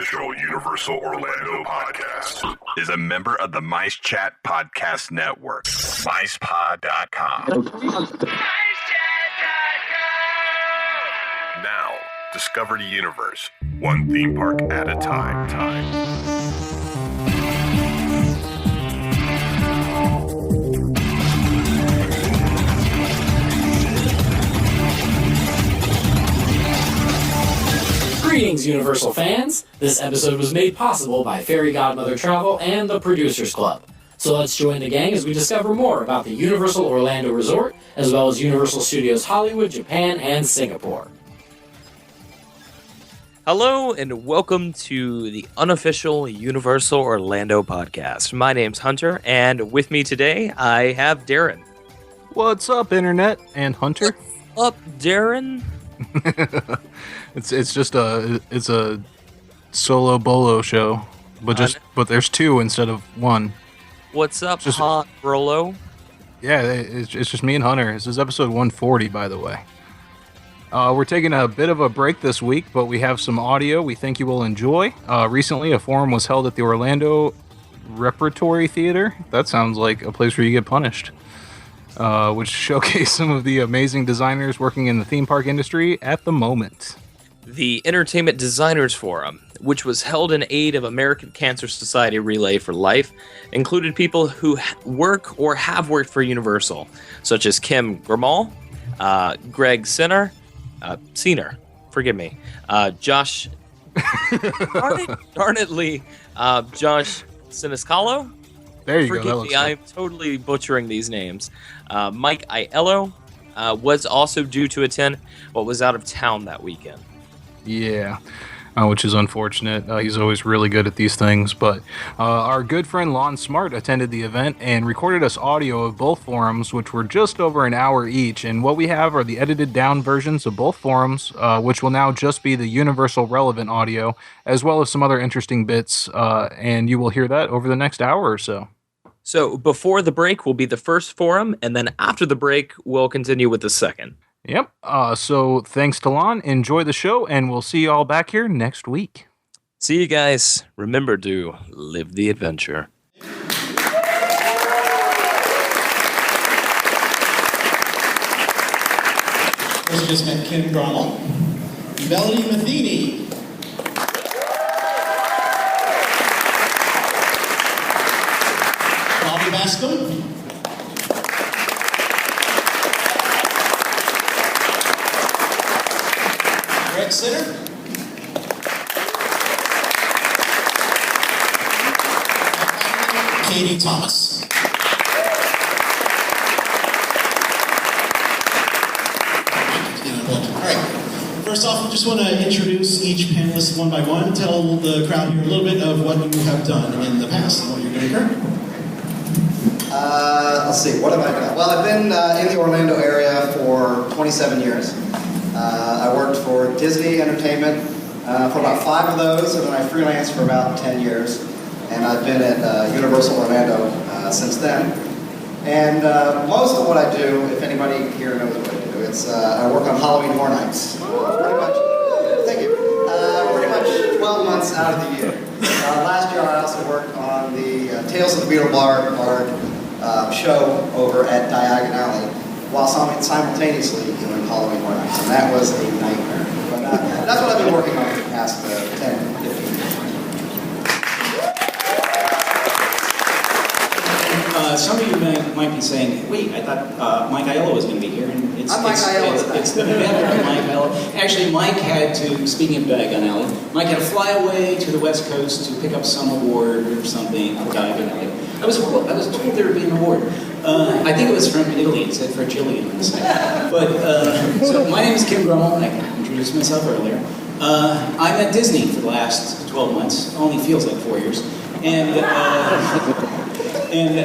unofficial Universal Orlando podcast is a member of the Mice Chat Podcast Network. MicePod.com. Now, discover the universe, one theme park at a time. Greetings, Universal fans! This episode was made possible by Fairy Godmother Travel and the Producers Club. So let's join the gang as we discover more about the Universal Orlando Resort, as well as Universal Studios Hollywood, Japan, and Singapore. Hello, and welcome to the unofficial Universal Orlando podcast. My name's Hunter, and with me today, I have Darren. What's up, Internet and Hunter? What's up, Darren? It's just a solo bolo show, but there's two instead of one. What's up, Han Rolo? Yeah, it's just me and Hunter. This is episode 140, by the way. We're taking a bit of a break this week, but we have some audio we think you will enjoy. Recently, a forum was held at the Orlando Repertory Theater. That sounds like a place where you get punished. Which showcased some of the amazing designers working in the theme park industry at the moment. The Entertainment Designers Forum, which was held in aid of American Cancer Society Relay for Life, included people who work or have worked for Universal, such as Kim Grimal, Greg Senner, forgive me, Josh Darnetly, Josh Siniscalo. There you Forgive go. me, I'm totally butchering these names. Mike Aiello was also due to attend, but was out of town that weekend. Yeah, which is unfortunate. He's always really good at these things. But our good friend Lon Smart attended the event and recorded us audio of both forums, which were just over an hour each. And what we have are the edited down versions of both forums, which will now just be the Universal relevant audio, as well as some other interesting bits. And you will hear that over the next hour or so. So before the break will be the first forum, and then after the break, we'll continue with the second. Yep. So thanks to Lon. Enjoy the show, and we'll see you all back here next week. See you guys. Remember to live the adventure. We just met Kim Grimal, Melody Matheny, Bobby Bascom, Greg Sitter, Katie Thomas. First off, I just want to introduce each panelist one by one. Tell the crowd here a little bit of what you have done in the past and what you're doing currently. Let's see, what have I done? Well, I've been in the Orlando area for 27 years. I worked for Disney Entertainment for about 5 of those, and then I freelanced for about 10 years. And I've been at Universal Orlando since then. And most of what I do, if anybody here knows what I do, it's I work on Halloween Horror Nights. Pretty much, thank you. Pretty much 12 months out of the year. Last year I also worked on the Tales of the Beetle Bard show over at Diagon Alley, while simultaneously doing Halloween Horror Nights. And that was a nightmare. But that's what I've been working on for the past 10, 15 years. Some of you might be saying, wait, I thought Mike Aiello was going to be here. And I'm Mike Aiello. It's the veteran Mike Aiello. Actually, Mike had to, speaking of Diagon Alley, Mike had to fly away to the West Coast to pick up some award or something for Diagon Alley. I was told there would be an award. I think it was from Italy. It said for Jillian on the side. But, so my name is Kim Grimal. I introduced myself earlier. I'm at Disney for the last 12 months. Only feels like 4 years. And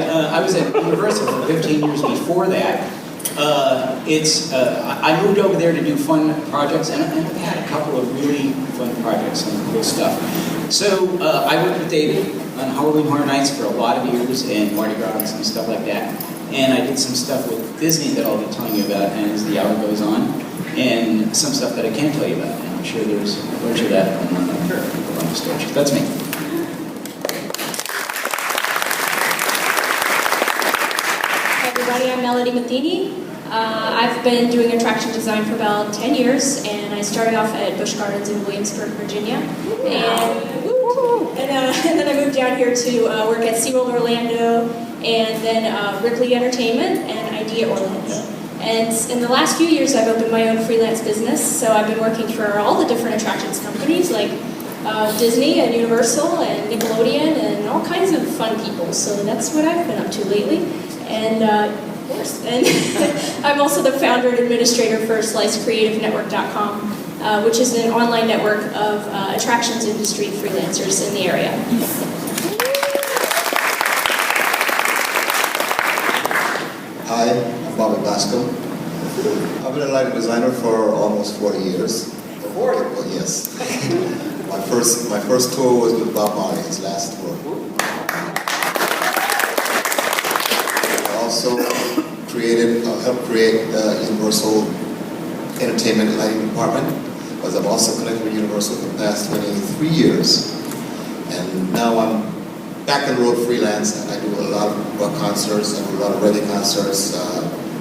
I was at Universal for 15 years before that. I moved over there to do fun projects, and I've had a couple of really fun projects and cool stuff. So I worked with David on Halloween Horror Nights for a lot of years, and Mardi Gras and some stuff like that. And I did some stuff with Disney that I'll be telling you about as the hour goes on, and some stuff that I can't tell you about. And I'm sure there's a bunch of that on on the stage. That's me. Hi everybody, I'm Melody Matheny. I've been doing attraction design for about 10 years, and I started off at Busch Gardens in Williamsburg, Virginia. And then I moved down here to work at SeaWorld Orlando, and then Ripley Entertainment and Idea Orlando. And in the last few years, I've opened my own freelance business, so I've been working for all the different attractions companies, like Disney and Universal and Nickelodeon and all kinds of fun people. So that's what I've been up to lately. And of course, and I'm also the founder and administrator for SliceCreativeNetwork.com, which is an online network of attractions industry freelancers in the area. Hi, I'm Bobby Bascom. I've been a lighting designer for almost 40 years. 40? Yes. my first tour was with Bob Marley, his last tour. I also helped create the Universal Entertainment Lighting Department, because I've also connected with Universal for the past 23 years. And now I'm back on the road freelance, and I do a lot of rock concerts, I do a lot of reggae concerts,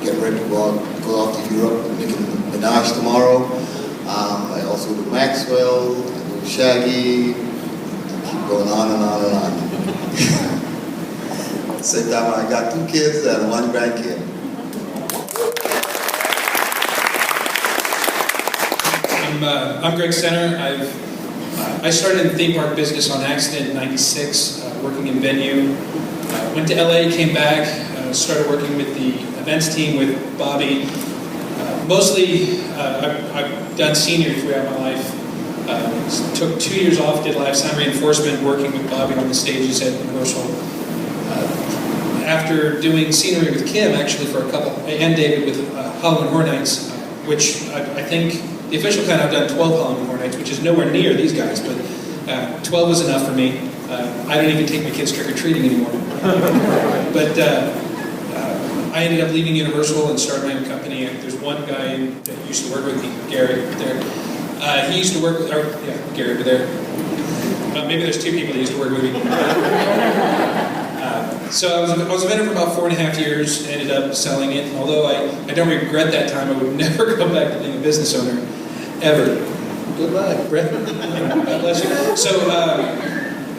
getting ready to go out to Europe and making Minaj tomorrow. I also do Maxwell, I do Shaggy, and keep going on and on and on. At the same time, I got 2 kids and 1 grandkid. I'm Greg Center. I started in the theme park business on accident in '96, working in venue. Went to LA, came back, started working with the events team with Bobby. Mostly, I've done scenery throughout my life. Took 2 years off, did live sound reinforcement, working with Bobby on the stages at Universal. After doing scenery with Kim, actually for a couple, and David with Halloween Horror Nights, which I think the official count, I've done 12 Halloween Horror Nights, which is nowhere near these guys, but 12 was enough for me. I don't even take my kids trick-or-treating anymore. But I ended up leaving Universal and started my own company. There's one guy that used to work with me, Gary, there. He used to work with, Gary over there. Maybe there's 2 people that used to work with me. So I was a vendor for about 4.5 years, ended up selling it. Although I don't regret that time, I would never go back to being a business owner, ever. Good luck, Brett. God bless you. So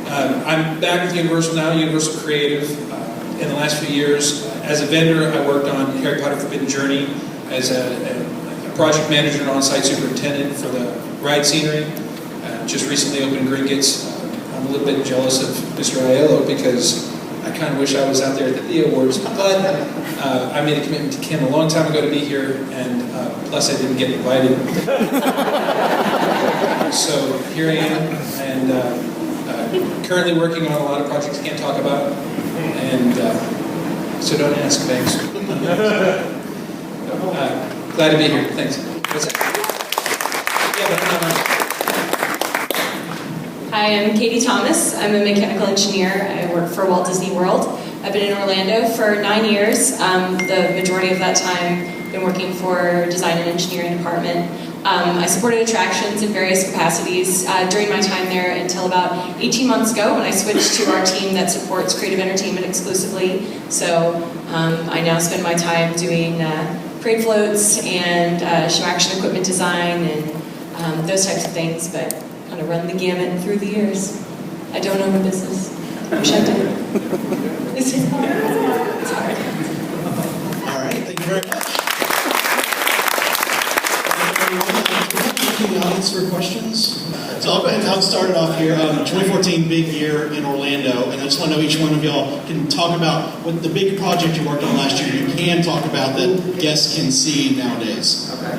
I'm back with Universal now, Universal Creative. In the last few years, as a vendor, I worked on Harry Potter Forbidden Journey as a project manager and on-site superintendent for the ride scenery. Just recently opened Gringotts. I'm a little bit jealous of Mr. Aiello because I kind of wish I was out there at the The Awards, but I made a commitment to Kim a long time ago to be here, and plus I didn't get invited. So here I am, and currently working on a lot of projects I can't talk about, and so don't ask, thanks. Glad to be here, thanks. What's that? Yeah, but I'm not. Hi, I'm Katie Thomas. I'm a mechanical engineer. I work for Walt Disney World. I've been in Orlando for 9 years. The majority of that time, been working for design and engineering department. I supported attractions in various capacities during my time there until about 18 months ago when I switched to our team that supports creative entertainment exclusively. So I now spend my time doing parade floats and show action equipment design and those types of things, but kind of run the gamut through the years. I don't own a business. I wish I did. It's hard. All right, thank you very much. The audience for questions. So I'll go ahead and I'll start it off here. 2014, big year in Orlando, and I just want to know each one of y'all can talk about what the big project you worked on last year. You can talk about that guests can see nowadays. Okay.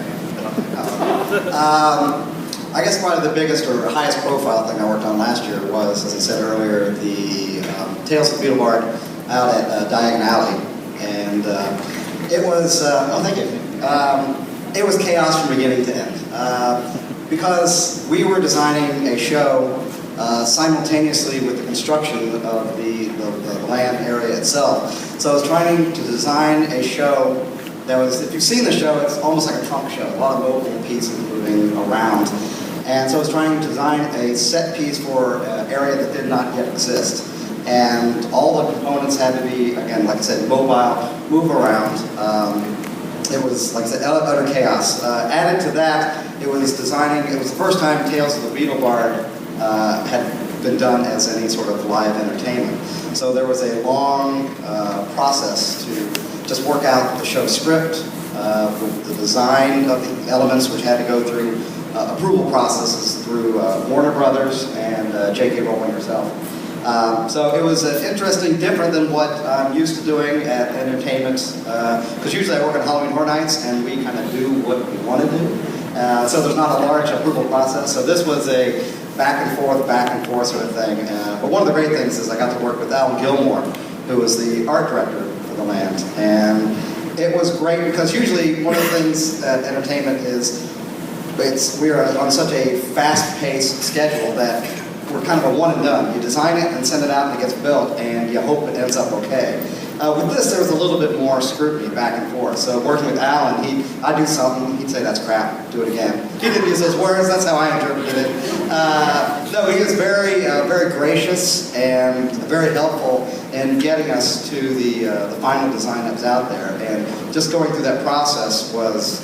I guess probably the biggest or highest profile thing I worked on last year was, as I said earlier, the Tales of Beetleborg out at Diagon Alley, and it was. Thank you. It was chaos from beginning to end. Because we were designing a show simultaneously with the construction of the land area itself. So I was trying to design a show that was, if you've seen the show, it's almost like a trunk show. A lot of mobile pieces moving around. And so I was trying to design a set piece for an area that did not yet exist. And all the components had to be, again, like I said, mobile, move around. It was, like I said, utter chaos. Added to that, it was the first time Tales of the Beetle Bard had been done as any sort of live entertainment. So there was a long process to just work out the show script, with the design of the elements, which had to go through approval processes through Warner Brothers and J.K. Rowling herself. So it was interesting, different than what I'm used to doing at entertainment, because usually I work on Halloween Horror Nights and we kind of do what we want to do. So there's not a large approval process. So this was a back and forth sort of thing. But one of the great things is I got to work with Alan Gilmore, who was the art director for the land. And it was great because usually one of the things at entertainment is we are on such a fast-paced schedule that we're kind of a one and done. You design it and send it out and it gets built and you hope it ends up okay. With this, there was a little bit more scrutiny back and forth. So working with Alan, I'd do something, he'd say, that's crap, do it again. He didn't use those words, that's how I interpreted it. No, he was very, very gracious and very helpful in getting us to the final design that was out there. And just going through that process was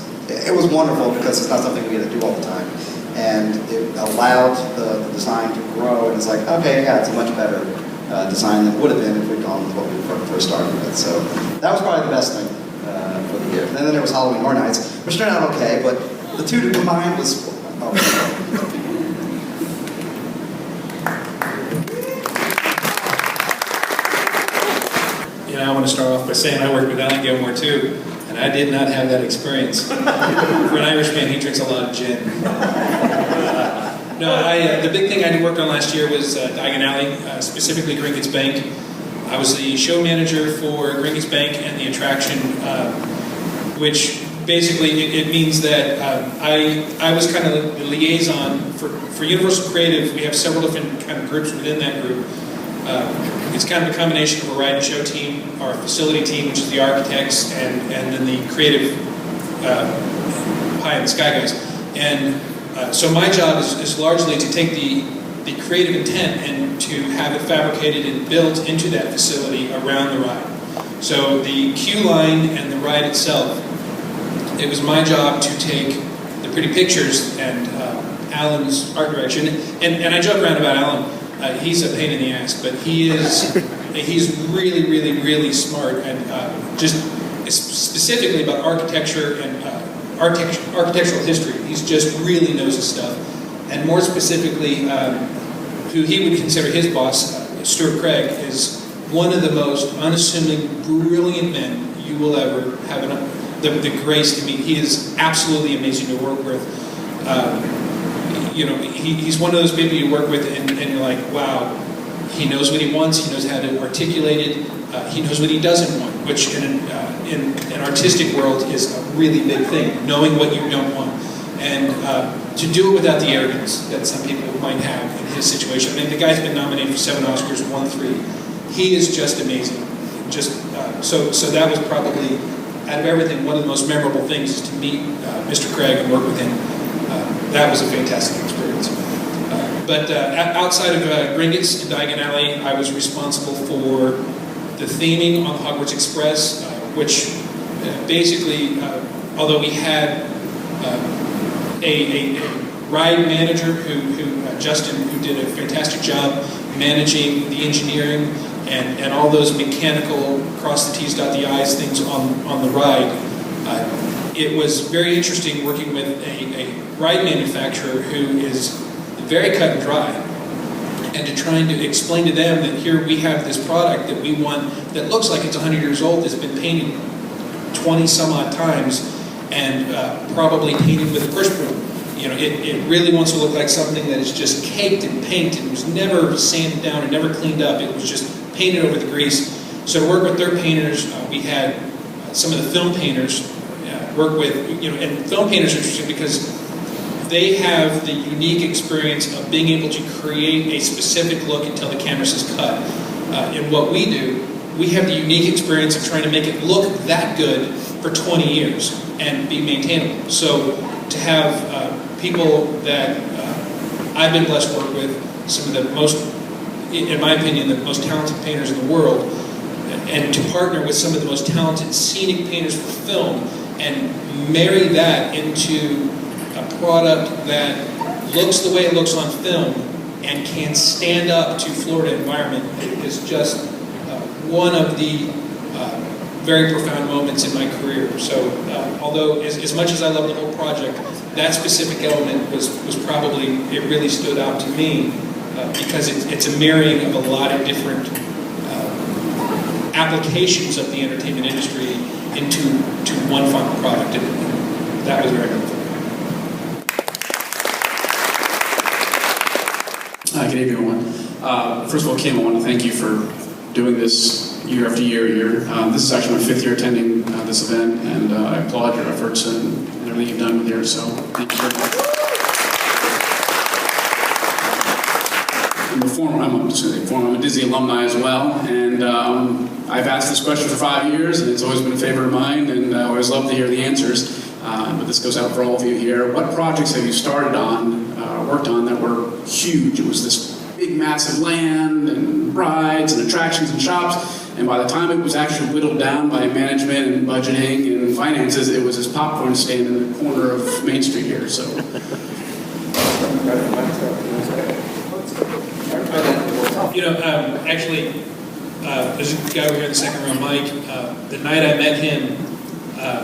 wonderful because it's not something we get to do all the time. And it allowed the design to grow, and it's like, okay, yeah, it's a much better design than it would have been if we'd gone with what we first started with. So that was probably the best thing for the year. And then there was Halloween Horror Nights, which turned out okay, but the two combined was... I want to start off by saying I worked with Alan Gilmore too, and I did not have that experience. For an Irishman, he drinks a lot of gin. The big thing I worked on last year was Diagon Alley, specifically Gringotts Bank. I was the show manager for Gringotts Bank and the attraction, which basically it means that I was kind of the liaison for Universal Creative. We have several different kind of groups within that group. It's kind of a combination of a ride and show team, our facility team, which is the architects, and then the creative pie in the sky guys. And so my job is largely to take the creative intent and to have it fabricated and built into that facility around the ride. So the queue line and the ride itself, it was my job to take the pretty pictures and Alan's art direction. And I joke around about Alan. He's a pain in the ass, but he's really, really, really smart, and just specifically about architecture and architectural history. He's just really knows his stuff. And more specifically, who he would consider his boss, Stuart Craig, is one of the most unassuming, brilliant men you will ever have the grace to meet. He is absolutely amazing to work with. He's one of those people you work with and you're like, wow, he knows what he wants, he knows how to articulate it, he knows what he doesn't want, which in an artistic world is a really big thing, knowing what you don't want. And to do it without the arrogance that some people might have in his situation. I mean, the guy's been nominated for 7 Oscars, won 3. He is just amazing. So that was probably, out of everything, one of the most memorable things is to meet Mr. Craig and work with him. That was a fantastic experience. But outside of Gringotts and Diagon Alley, I was responsible for the theming on Hogwarts Express, which basically, although we had a ride manager Justin, who did a fantastic job managing the engineering and all those mechanical cross the T's, dot the I's things on the ride. It was very interesting working with a ride manufacturer who is very cut and dry, and to trying to explain to them that here we have this product that we want that looks like it's 100 years old, that's been painted 20 some odd times, and probably painted with a push broom. It really wants to look like something that is just caked in paint and was never sanded down and never cleaned up. It was just painted over the grease. So to work with their painters, we had some of the film painters work with, and film painters are interesting because they have the unique experience of being able to create a specific look until the canvas is cut. In what we do, we have the unique experience of trying to make it look that good for 20 years and be maintainable. So to have people that I've been blessed to work with some of the most, in my opinion, the most talented painters in the world, and to partner with some of the most talented scenic painters for film and marry that into a product that looks the way it looks on film and can stand up to Florida environment is just one of the very profound moments in my career. So although as much as I love the whole project, that specific element was probably, it really stood out to me because it's a marrying of a lot of different applications of the entertainment industry into one final product, and that was very helpful. Good evening, everyone. First of all, Kim, I want to thank you for doing this year after year here. This is actually my 5th year attending this event, and I applaud your efforts and everything you've done here, so thank you very much. I'm a Disney alumni as well, and I've asked this question for 5 years, and it's always been a favorite of mine, and I always love to hear the answers. But this goes out for all of you here. What projects have you started on, worked on, that were huge? It was this big, massive land, and rides, and attractions, and shops, and by the time it was actually whittled down by management, and budgeting, and finances, it was this popcorn stand in the corner of Main Street here, so... You know, actually, there's a guy over here in the second row, Mike. The night I met him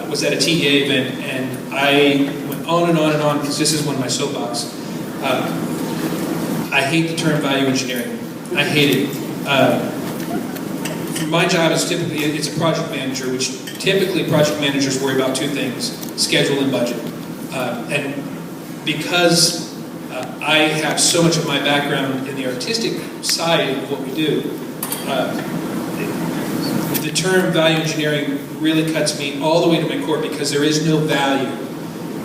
was at a TEA event, and I went on and on and on because this is one of my soapbox. I hate the term value engineering. I hate it. My job is typically, it's a project manager, which typically project managers worry about 2 things, schedule and budget. And because I have so much of my background in the artistic side of what we do, the term value engineering really cuts me all the way to my core because there is no value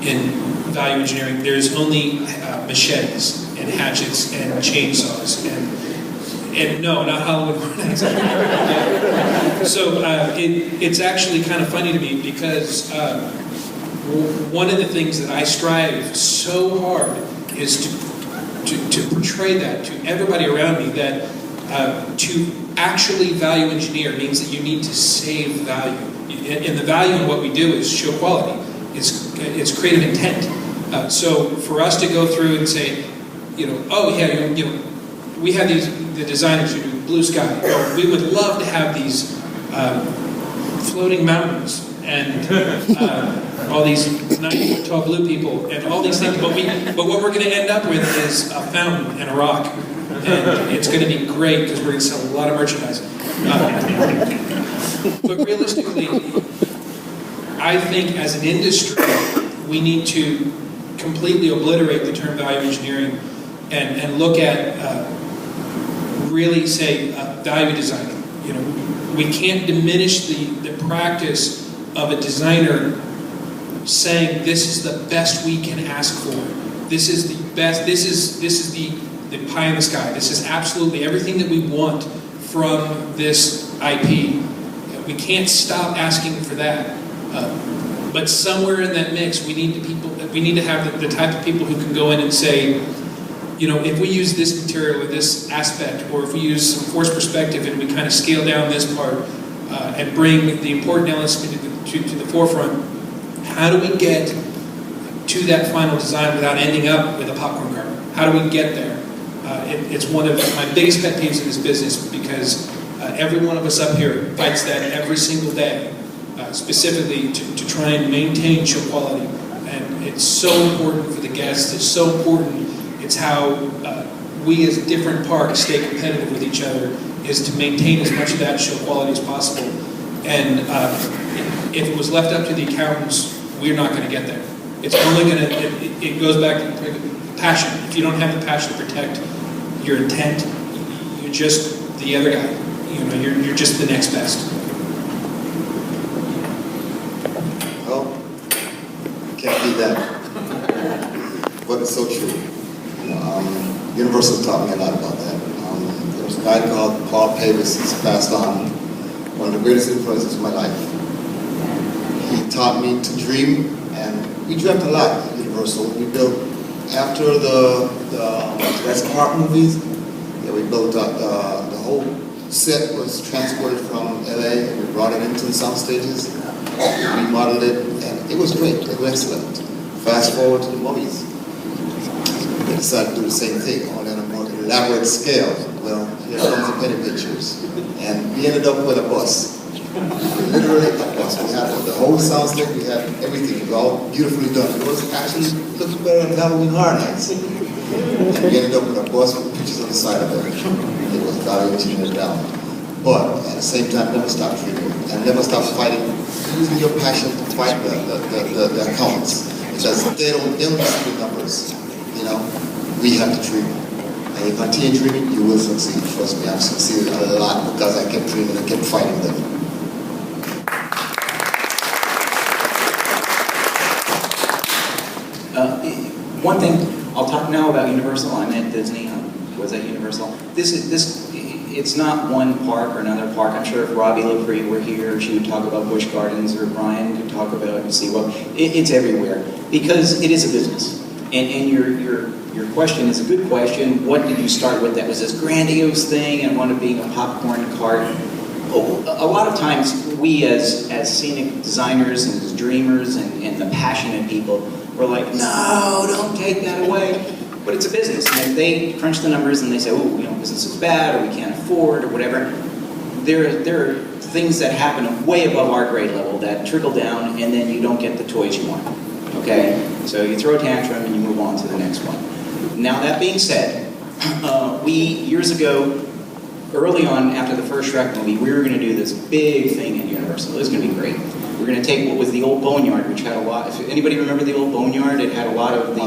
in value engineering. There's only machetes and hatchets and chainsaws and no, not Hollywood. So it's actually kind of funny to me because one of the things that I strive so hard is to portray that to everybody around me, that to actually value engineer means that you need to save value. And the value in what we do is show quality. It's creative intent. So for us to go through and say, oh yeah, we have the designers who do blue sky. We would love to have these floating mountains and all these 9-foot tall blue people and all these things, but what we're going to end up with is a fountain and a rock, and it's going to be great because we're going to sell a lot of merchandise. But realistically, I think as an industry, we need to completely obliterate the term value engineering and look at really say value designing. We can't diminish the practice of a designer saying this is the best we can ask for. This is the best. This is the pie in the sky. This is absolutely everything that we want from this IP. We can't stop asking for that. But somewhere in that mix, we need to have the type of people who can go in and say, if we use this material or this aspect, or if we use some force perspective and we kind of scale down this part and bring the important elements to the forefront, how do we get to that final design without ending up with a popcorn cart? How do we get there? It's one of my biggest pet peeves in this business because every one of us up here fights that every single day, specifically to try and maintain show quality. And it's so important for the guests. It's so important. It's how we as different parks stay competitive with each other, is to maintain as much of that show quality as possible. And if it was left up to the accountants, we're not going to get there. It's only going to, it goes back to passion. If you don't have the passion to protect your intent, you're just the other guy. You're just the next best. Well, can't beat that. But it's so true. Universal taught me a lot about that. There was a guy called Paul Pavis who's passed on, one of the greatest influences of my life. He taught me to dream, and we dreamt a lot at Universal. We built after the West Park movies, yeah, we built up the whole set was transported from LA and we brought it into the sound stages. We remodeled it and it was great. It was excellent. Fast forward to the movies. We decided to do the same thing on a more elaborate scale. Well, here comes the penny pictures. And we ended up with a bus. Literally a bus. We had the whole soundstage, we had everything. It was all beautifully done. It was actually looking better than Halloween Horror Nights. And we ended up with a bus with pictures on the side of it. It was value engineered down. But at the same time, never stop dreaming. And never stop fighting, using your passion to fight the accountants. Because they don't see the numbers. You know, we have to dream. And you continue dreaming, you will succeed. Trust me, I've succeeded a lot because I kept dreaming and kept fighting them. One thing, I'll talk now about Universal. I'm at Disney. Was at Universal. It's not one park or another park. I'm sure if Robbie LaPree were here, she would talk about Busch Gardens, or Brian could talk about SeaWorld. It's everywhere because it is a business. And your question is a good question. What did you start with that was this grandiose thing and one of being a popcorn cart? A lot of times we as scenic designers and as dreamers and the passionate people, we're like, no, don't take that away. But it's a business, and if they crunch the numbers and they say, oh, business is bad, or we can't afford, or whatever, there are things that happen way above our grade level that trickle down, and then you don't get the toys you want. Okay? So you throw a tantrum and you move on to the next one. Now that being said, we, years ago, early on after the first Shrek movie, we were going to do this big thing at Universal. It was going to be great. We're going to take what was the old boneyard, which had a lot. If anybody remember the old boneyard, it had a lot of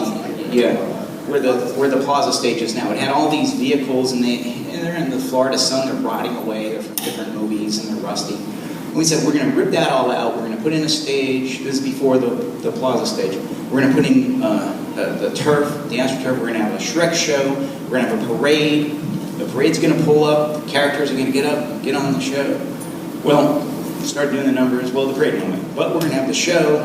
where the plaza stage is now. It had all these vehicles, and they're in the Florida sun. They're rotting away. They're from different movies, and they're rusty. And we said we're going to rip that all out. We're going to put in a stage. This is before the plaza stage. We're going to put in the turf, the AstroTurf. We're going to have a Shrek show. We're going to have a parade. The parade's going to pull up. The characters are going to get up and get on the show. Well, start doing the numbers. Well, the parade went. But we're going to have the show.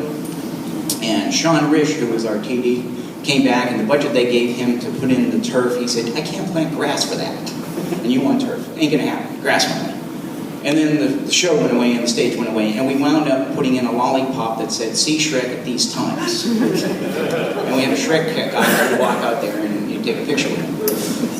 And Sean Risch, who was our TD, came back, and the budget they gave him to put in the turf, he said, I can't plant grass for that. And you want turf. Ain't going to happen. Grass won't happen. And then the show went away, and the stage went away, and we wound up putting in a lollipop that said, see Shrek at these times. And we had a Shrek guy who would walk out there and you'd take a picture with him.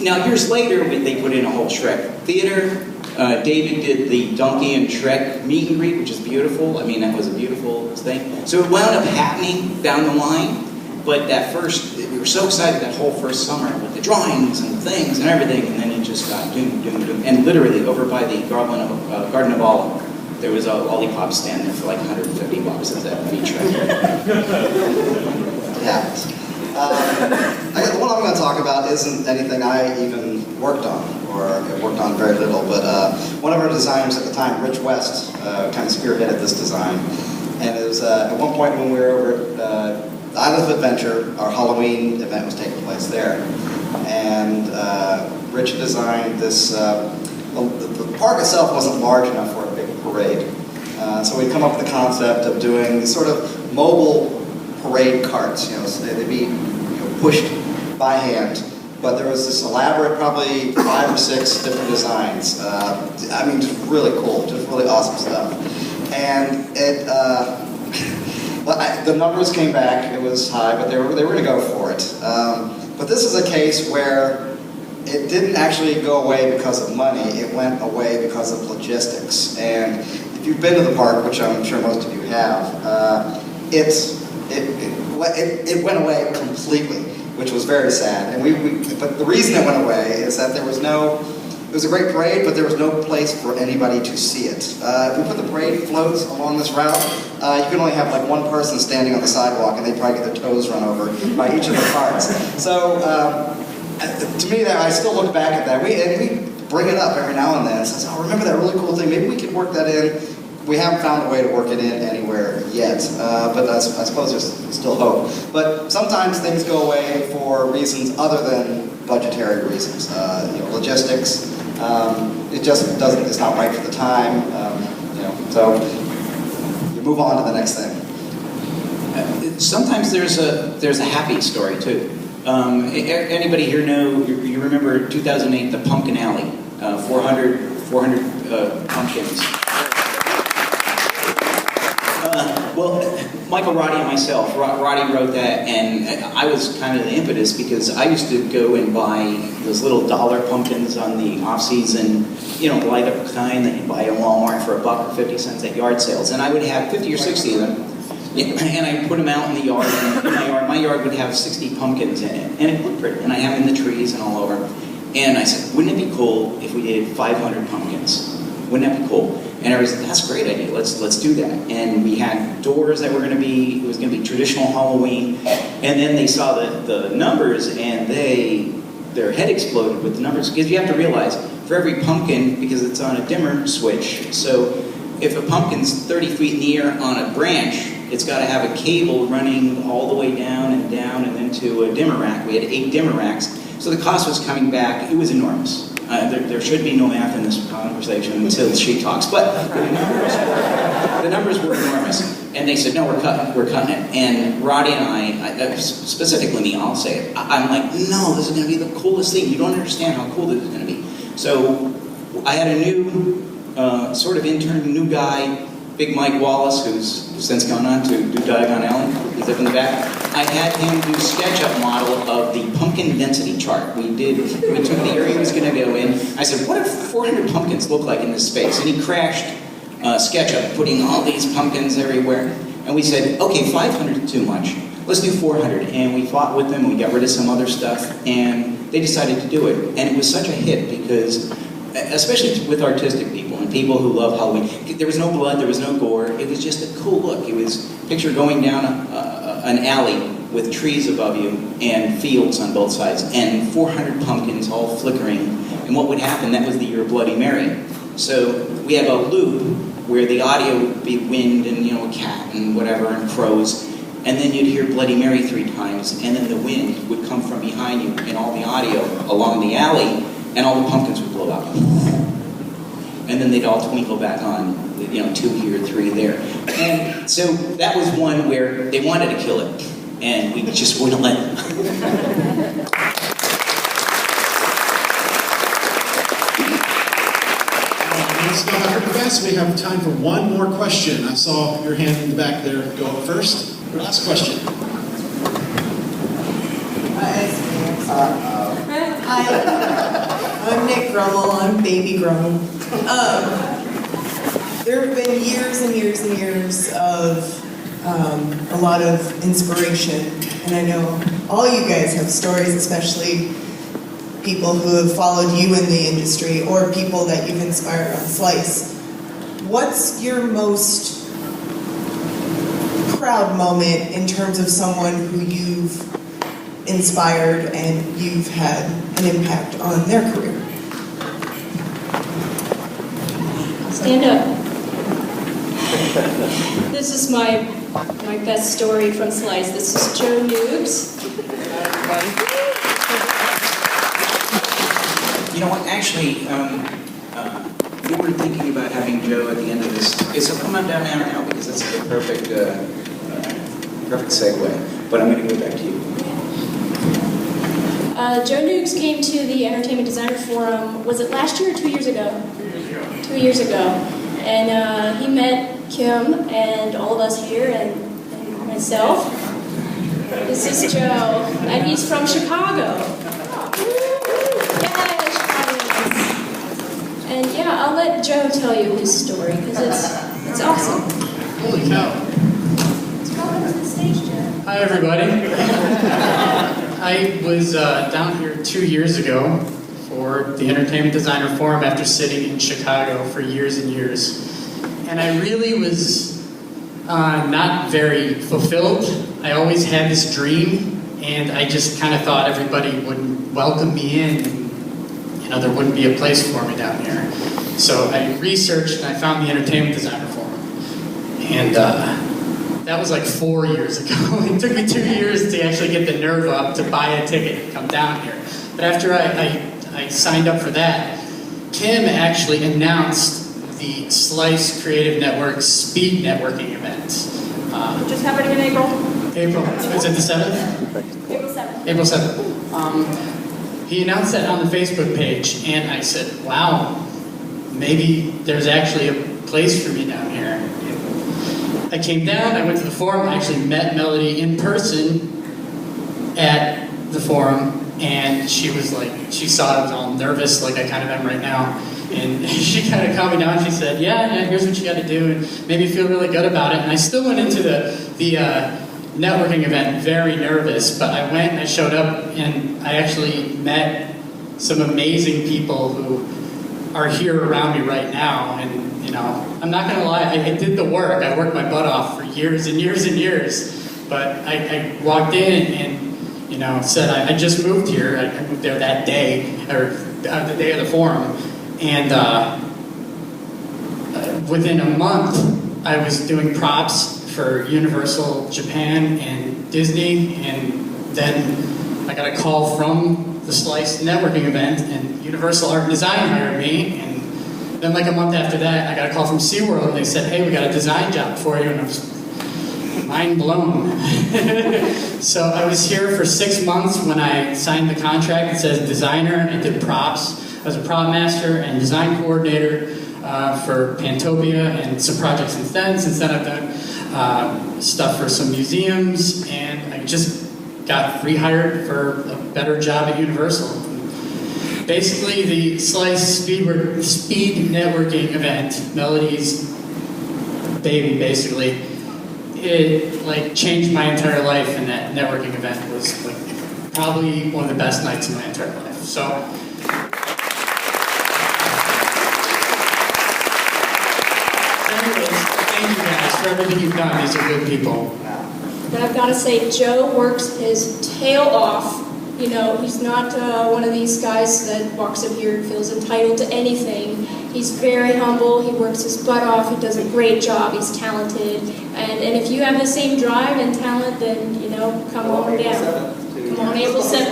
Now, years later, they put in a whole Shrek theater. David did the Donkey and Shrek meet and greet, which is beautiful. I mean, that was a beautiful thing. So it wound up happening down the line. But that first, we were so excited that whole first summer with the drawings and the things and everything, and then it just got doom. And literally, over by the Garden of Olive, there was a lollipop stand there for like $150 at that beach right there. Yeah. The one I'm going to talk about isn't anything I even worked on, or worked on very little, but one of our designers at the time, Rich West, kind of spearheaded this design. And it was at one point when we were over at Island of Adventure, our Halloween event was taking place there. And Rich designed this, the park itself wasn't large enough for a big parade. So we'd come up with the concept of doing these sort of mobile parade carts, so they'd be pushed by hand. But there was this elaborate, probably 5 or 6 different designs. I mean, just really cool, just really awesome stuff. And it, the numbers came back, it was high, but they were going to go for it. But this is a case where it didn't actually go away because of money, it went away because of logistics. And if you've been to the park, which I'm sure most of you have, it went away completely, which was very sad. And but the reason it went away is that it was a great parade, but there was no place for anybody to see it. If we put the parade floats along this route, you can only have like one person standing on the sidewalk, and they'd probably get their toes run over by each of the carts. So to me, I still look back at that. We bring it up every now and then. And says, oh, remember that really cool thing? Maybe we could work that in. We haven't found a way to work it in anywhere yet, but I suppose there's still hope. But sometimes things go away for reasons other than budgetary reasons. Logistics. It just doesn't. It's not right for the time. So you move on to the next thing. Sometimes there's a happy story too. Anybody here know, you remember 2008, the Pumpkin Alley, 400 pumpkins. Well, Michael, Roddy, and myself, Roddy wrote that, and I was kind of the impetus because I used to go and buy those little dollar pumpkins on the off-season, light up kind that you buy at Walmart for $1 or 50 cents at yard sales. And I would have 50 or 60 of them, and I put them out in the yard, and my yard would have 60 pumpkins in it, and it looked pretty, and I have them in the trees and all over. And I said, wouldn't it be cool if we did 500 pumpkins? Wouldn't that be cool? And everybody said, that's a great idea, let's do that. And we had doors that were going to be, it was going to be traditional Halloween. And then they saw the numbers, and their head exploded with the numbers. Because you have to realize, for every pumpkin, because it's on a dimmer switch, so if a pumpkin's 30 feet in the air on a branch, it's got to have a cable running all the way down, and then to a dimmer rack. We had 8 dimmer racks. So the cost was coming back, it was enormous. There should be no math in this conversation until she talks, but the numbers were enormous. And they said, no, we're cutting it. And Roddy and I, specifically me, I'll say it, I'm like, no, this is going to be the coolest thing. You don't understand how cool this is going to be. So I had a new sort of intern, new guy, Big Mike Wallace, who's since gone on to do Diagon Alley. He's up in the back. I had him do SketchUp model of the pumpkin density chart. We took the area he was going to go in. I said, what if 400 pumpkins look like in this space? And he crashed SketchUp, putting all these pumpkins everywhere. And we said, okay, 500 is too much. Let's do 400. And we fought with them. We got rid of some other stuff. And they decided to do it. And it was such a hit because, especially with artistic people and people who love Halloween, there was no blood, there was no gore. It was just a cool look. It was picture going down an alley with trees above you and fields on both sides and 400 pumpkins all flickering. And what would happen, that was the year of Bloody Mary. So we have a loop where the audio would be wind and a cat and whatever and crows. And then you'd hear Bloody Mary 3 times, and then the wind would come from behind you and all the audio along the alley, and all the pumpkins would blow out. And then they'd all twinkle back on, 2 here, 3 there. And so that was one where they wanted to kill it, and we just wouldn't let them. Let's go back pretty fast. We have time for one more question. I saw your hand in the back there go up first. Last question. Hi, I'm Nick Grummel. I'm Baby Grummel. There have been years and years and years of a lot of inspiration, and I know all you guys have stories, especially people who have followed you in the industry or people that you've inspired on Slice. What's your most proud moment in terms of someone who you've inspired and you've had an impact on their career? Stand up. This is my best story from Slice. This is Joe Noobs. You know what, actually, we were thinking about having Joe at the end of this. Okay, so come on down now because that's the perfect segue. But I'm going to go back to you. Joe Noobs came to the Entertainment Designer Forum, was it last year or 2 years ago? 2 years ago. And he met Kim and all of us here and myself. This is Joe, and he's from Chicago. And yeah, I'll let Joe tell you his story because it's awesome. Holy cow. Let's welcome to the stage, Joe. Hi, everybody. I was down here 2 years ago for the Entertainment Designer Forum after sitting in Chicago for years and years. And I really was not very fulfilled. I always had this dream, and I just kind of thought everybody wouldn't welcome me in. There wouldn't be a place for me down here. So I researched and I found the Entertainment Designer Forum. And that was like 4 years ago. It took me 2 years to actually get the nerve up to buy a ticket and come down here. But after I signed up for that, Kim actually announced the Slice Creative Network Speed Networking event. Just happening in April. April, is it the 7th? April 7th. April 7th. He announced that on the Facebook page, and I said, wow, maybe there's actually a place for me down here. I came down, I went to the forum, I actually met Melody in person at the forum, and she was like, she saw I was all nervous like I kind of am right now, and she kind of calmed me down. She said, yeah, here's what you got to do, and made me feel really good about it. And I still went into the networking event very nervous, but I went and I showed up, and I actually met some amazing people who are here around me right now. And you know, I'm not gonna lie, I did the work. I worked my butt off for years and years and years, but I walked in and you know, said I just moved here. I moved there that day, or the day of the forum, and within a month I was doing props for Universal Japan and Disney, and then I got a call from the Slice networking event, and Universal Art and Design hired me, and then like a month after that I got a call from SeaWorld, and they said, hey, we got a design job for you, and I was mind blown. So I was here for 6 months. When I signed the contract, it says designer. I did props. I was a prop master and design coordinator for Pantopia and some projects since then. Since then I've done stuff for some museums, and I just got rehired for a better job at Universal. Basically, the Slice speed networking event, Melody's baby, basically, it like changed my entire life, and that networking event was like probably one of the best nights of my entire life. So anyways, thank you guys for everything you've done. These are good people. But I've got to say, Joe works his tail off. You know, he's not one of these guys that walks up here and feels entitled to anything. He's very humble. He works his butt off. He does a great job. He's talented. And if you have the same drive and talent, then, you know, come on down. Come on, April 7th.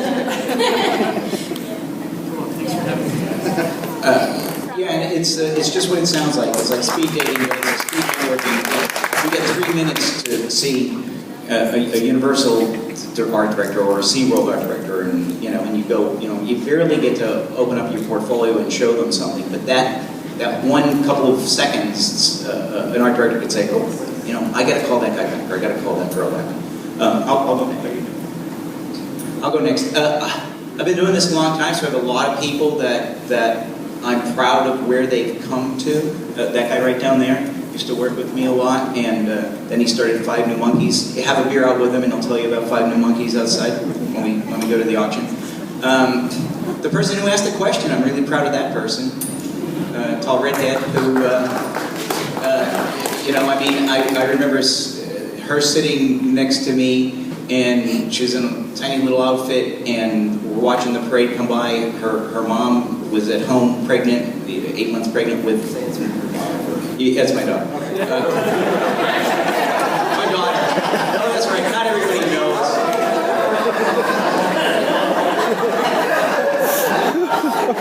Yeah, and it's just what it sounds like. It's like speed dating, but it's speed networking. You get 3 minutes to see a Universal art director or a SeaWorld art director, and you go, you barely get to open up your portfolio and show them something, but that one couple of seconds, an art director could say, oh, I got to call that guy back, or I got to call that girl back. I'll go next. I'll go next. I've been doing this a long time, so I have a lot of people that I'm proud of where they've come to. That guy right down there used to work with me a lot, and then he started 5 New Monkeys. Have a beer out with him, and he'll tell you about 5 New Monkeys outside when we go to the auction. The person who asked the question, I'm really proud of that person. Tall redhead who, I remember her sitting next to me, and she was in a tiny little outfit, and we're watching the parade come by. Her mom was at home pregnant, 8 months pregnant with... That's my daughter. My daughter. Oh, that's right. Not everybody knows.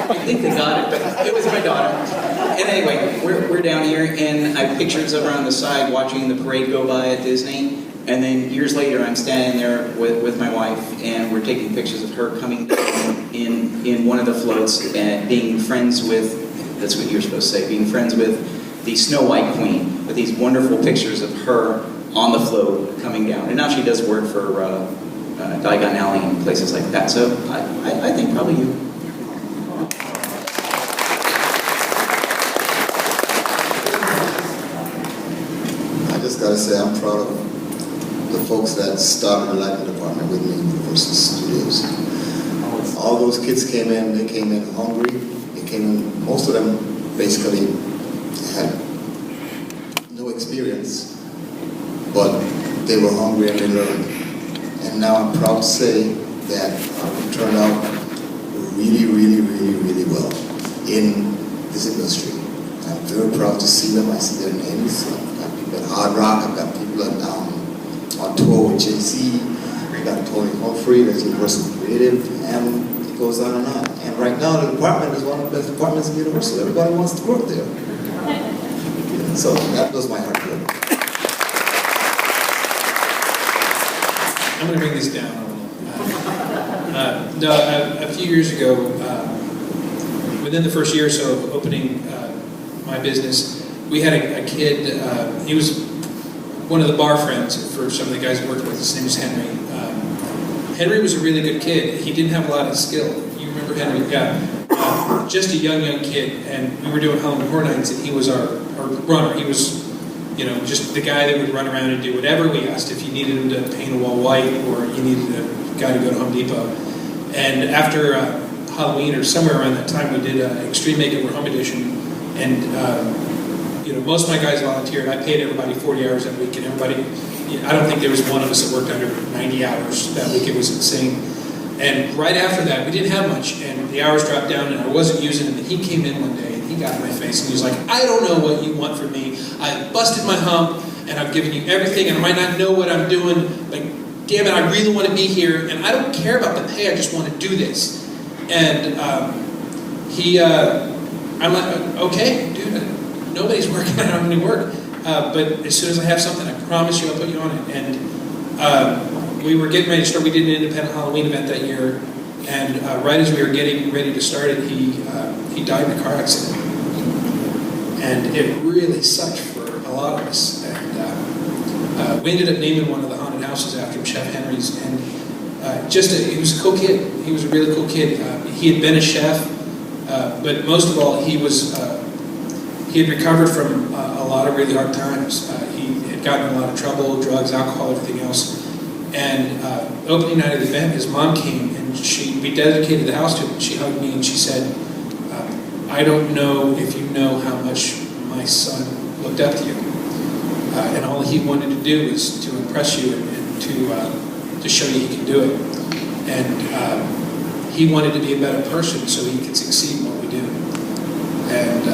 I think they got it, but it was my daughter. And anyway, we're down here, and I have pictures of her on the side watching the parade go by at Disney. And then years later, I'm standing there with my wife, and we're taking pictures of her coming down in one of the floats and being friends with, that's what you're supposed to say, being friends with the Snow White Queen, with these wonderful pictures of her on the float coming down. And now she does work for Diagon Alley and places like that. So I think probably you. I just got to say I'm proud of the folks that started the lighting department with me in Universal Studios. All those kids came in, they came in hungry. They came in, most of them basically had no experience, but they were hungry and they learned. And now I'm proud to say that we turned out really, really, really, really well in this industry. I'm very proud to see them. I see their names. I've got people at Hard Rock, I've got people at, on tour with JC, I've got Tony Humphrey, there's Universal Creative, and it goes on and on. And right now the department is one of the best departments in Universal. Everybody wants to work there. So that does my heart good. I'm going to bring this down a little. A few years ago, within the first year or so of opening my business, we had a kid. He was one of the bar friends for some of the guys I worked with. His name was Henry. Henry was a really good kid. He didn't have a lot of skill. You remember Henry? Yeah. Just a young kid, and we were doing Halloween Horror Nights, and he was our runner. He was, just the guy that would run around and do whatever we asked. If you needed him to paint a wall white, or you needed a guy to go to Home Depot. And after Halloween, or somewhere around that time, we did Extreme Makeover Home Edition, and most of my guys volunteered. I paid everybody 40 hours that week, and everybody, I don't think there was one of us that worked under 90 hours that week. It was insane. And right after that, we didn't have much, and the hours dropped down, and I wasn't using them. And he came in one day, and he got in my face, and he was like, I don't know what you want from me. I busted my hump, and I've given you everything, and I might not know what I'm doing, but damn it, I really want to be here, and I don't care about the pay, I just want to do this. And I'm like, okay, dude, nobody's working, I don't have any work. But as soon as I have something, I promise you I'll put you on it. And we were getting ready to start. We did an independent Halloween event that year, and right as we were getting ready to start it, he died in a car accident. And it really sucked for a lot of us. And we ended up naming one of the haunted houses after him, Chef Henry's. And he was a cool kid. He was a really cool kid. He had been a chef, but most of all, he had recovered from a lot of really hard times. He had gotten in a lot of trouble, drugs, alcohol, everything else. And opening night of the event, his mom came, and we dedicated the house to him. She hugged me and she said, I don't know if you know how much my son looked up to you. And all he wanted to do was to impress you and to show you he can do it. And he wanted to be a better person so he could succeed in what we do. And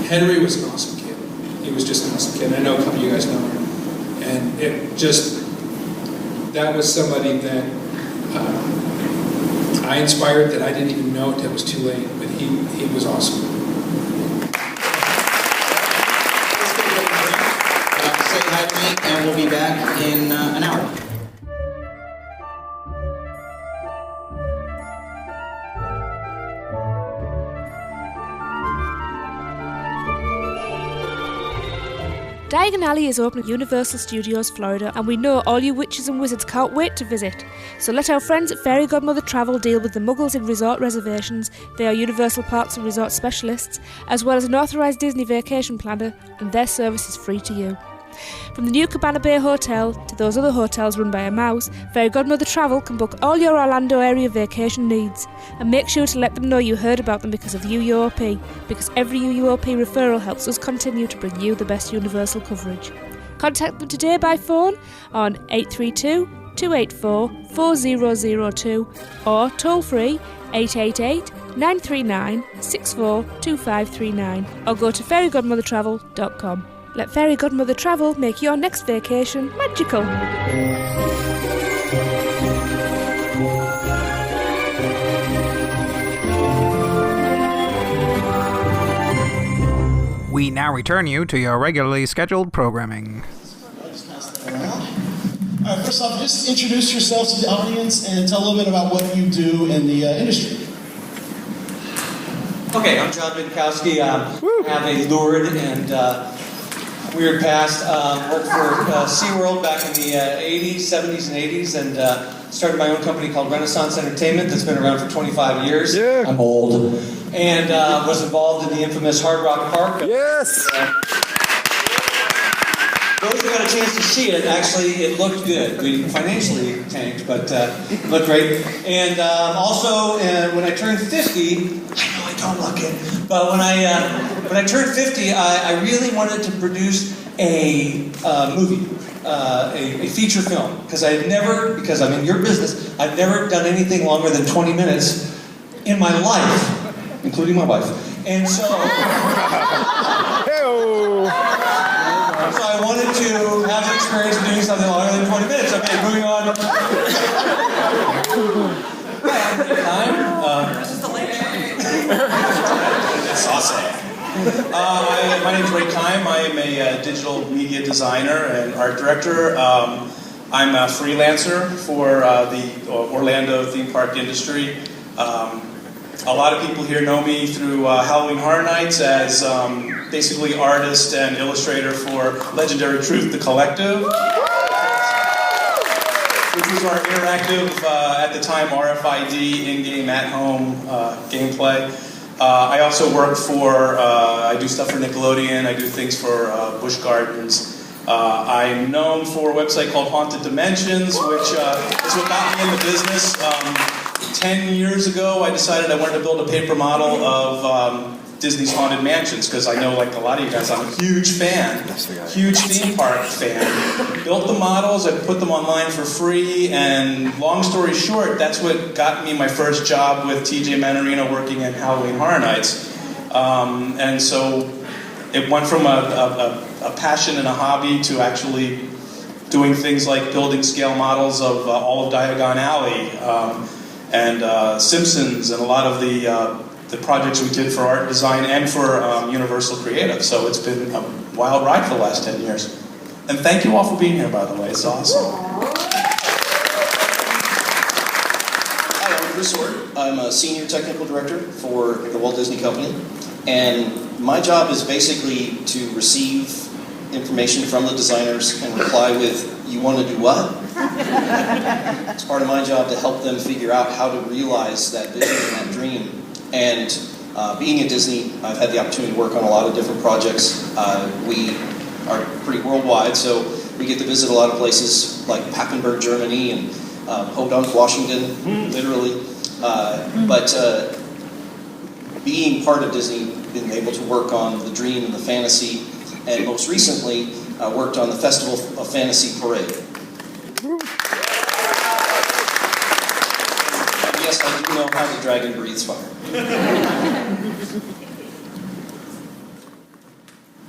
Henry was an awesome kid. He was just an awesome kid. And I know a couple of you guys know him. And that was somebody that I inspired, that I didn't even know until it was too late, but he was awesome. Say hi to me, and we'll be back in an hour. Diagon Alley is open at Universal Studios Florida, and we know all you witches and wizards can't wait to visit. So let our friends at Fairy Godmother Travel deal with the muggles in resort reservations. They are Universal Parks and Resort specialists, as well as an authorised Disney vacation planner, and their service is free to you. From the new Cabana Bay Hotel to those other hotels run by a mouse, Fairy Godmother Travel can book all your Orlando area vacation needs. And make sure to let them know you heard about them because of UUOP, because every UUOP referral helps us continue to bring you the best Universal coverage. Contact them today by phone on 832-284-4002 or toll free 888-939-642539 or go to fairygodmothertravel.com. Let Fairy Godmother Travel make your next vacation magical. We now return you to your regularly scheduled programming. First off, just introduce yourself to the audience and tell a little bit about what you do in the industry. Okay, I'm John Minkowski. I have a lurid and weird past. Worked for SeaWorld back in the 80s, 70s, and 80s, and started my own company called Renaissance Entertainment that's been around for 25 years. Yeah. I'm old. And was involved in the infamous Hard Rock Park. Yes! Those who got a chance to see it, actually, it looked good. We financially tanked, but it looked great. And also, when I turned 50, I know I don't look it, but when I turned 50, I really wanted to produce a movie, a feature film, because I'm in your business, I've never done anything longer than 20 minutes in my life, including my wife. And so, I wanted to have the experience of doing something longer than 20 minutes. Okay, moving on. This is the latest. That's awesome. My name is Ray Kime. I am a digital media designer and art director. I'm a freelancer for the Orlando theme park industry. A lot of people here know me through Halloween Horror Nights as basically artist and illustrator for Legendary Truth, the Collective, which was our interactive, at the time, RFID, in-game, at-home gameplay. I also work for, I do stuff for Nickelodeon, I do things for Busch Gardens. I'm known for a website called Haunted Dimensions, which is what got me in the business. 10 years ago, I decided I wanted to build a paper model of Disney's Haunted Mansions, because I know, like a lot of you guys, I'm a huge fan, huge theme park fan. Built the models, I put them online for free, and long story short, that's what got me my first job with TJ Manarino working in Halloween Horror Nights. And so it went from a passion and a hobby to actually doing things like building scale models of all of Diagon Alley, and Simpsons, and a lot of the projects we did for art design and for Universal Creative. So it's been a wild ride for the last 10 years. And thank you all for being here, by the way. It's awesome. Hi, I'm Chris Sword. I'm a senior technical director for the Walt Disney Company. And my job is basically to receive information from the designers and reply with, "You want to do what?" It's part of my job to help them figure out how to realize that vision and that dream. And being at Disney, I've had the opportunity to work on a lot of different projects. We are pretty worldwide, so we get to visit a lot of places like Papenburg, Germany, and Podunk, Washington, literally. But being part of Disney, being able to work on the dream and the fantasy, and most recently worked on the Festival of Fantasy Parade. Yes, I do know how the dragon breathes fire.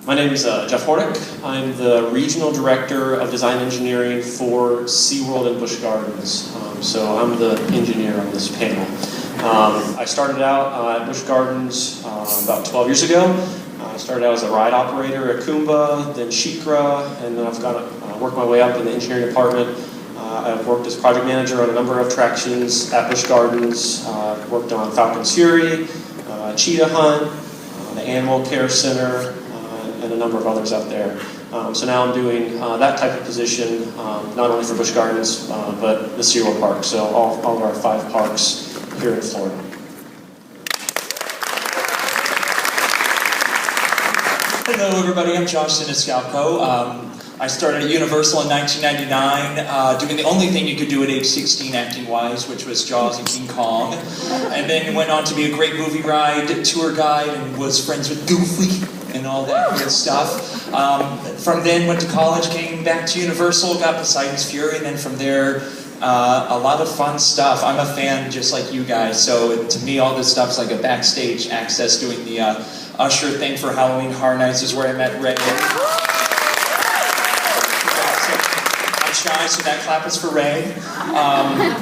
My name is Jeff Hornick. I'm the Regional Director of Design Engineering for SeaWorld and Busch Gardens. So I'm the engineer on this panel. I started out at Busch Gardens about 12 years ago. I started out as a ride operator at Kumba, then Shikra, and then I've worked my way up in the engineering department. I've worked as project manager on a number of attractions at Busch Gardens. Worked on Falcon's Fury, Cheetah Hunt, the Animal Care Center, and a number of others out there. So now I'm doing that type of position, not only for Busch Gardens, but the SeaWorld Park. So all of our 5 parks here in Florida. Hello, everybody. I'm Josh Siniscalco. I started at Universal in 1999, doing the only thing you could do at age 16 acting-wise, which was Jaws and King Kong. And then went on to be a great movie ride tour guide and was friends with Goofy and all that good stuff. From then, went to college, came back to Universal, got Poseidon's Fury, and then from there, a lot of fun stuff. I'm a fan just like you guys, so to me, all this stuff's like a backstage access. Doing the Usher thing for Halloween Horror Nights is where I met Ray. Shy, so that clap is for Ray.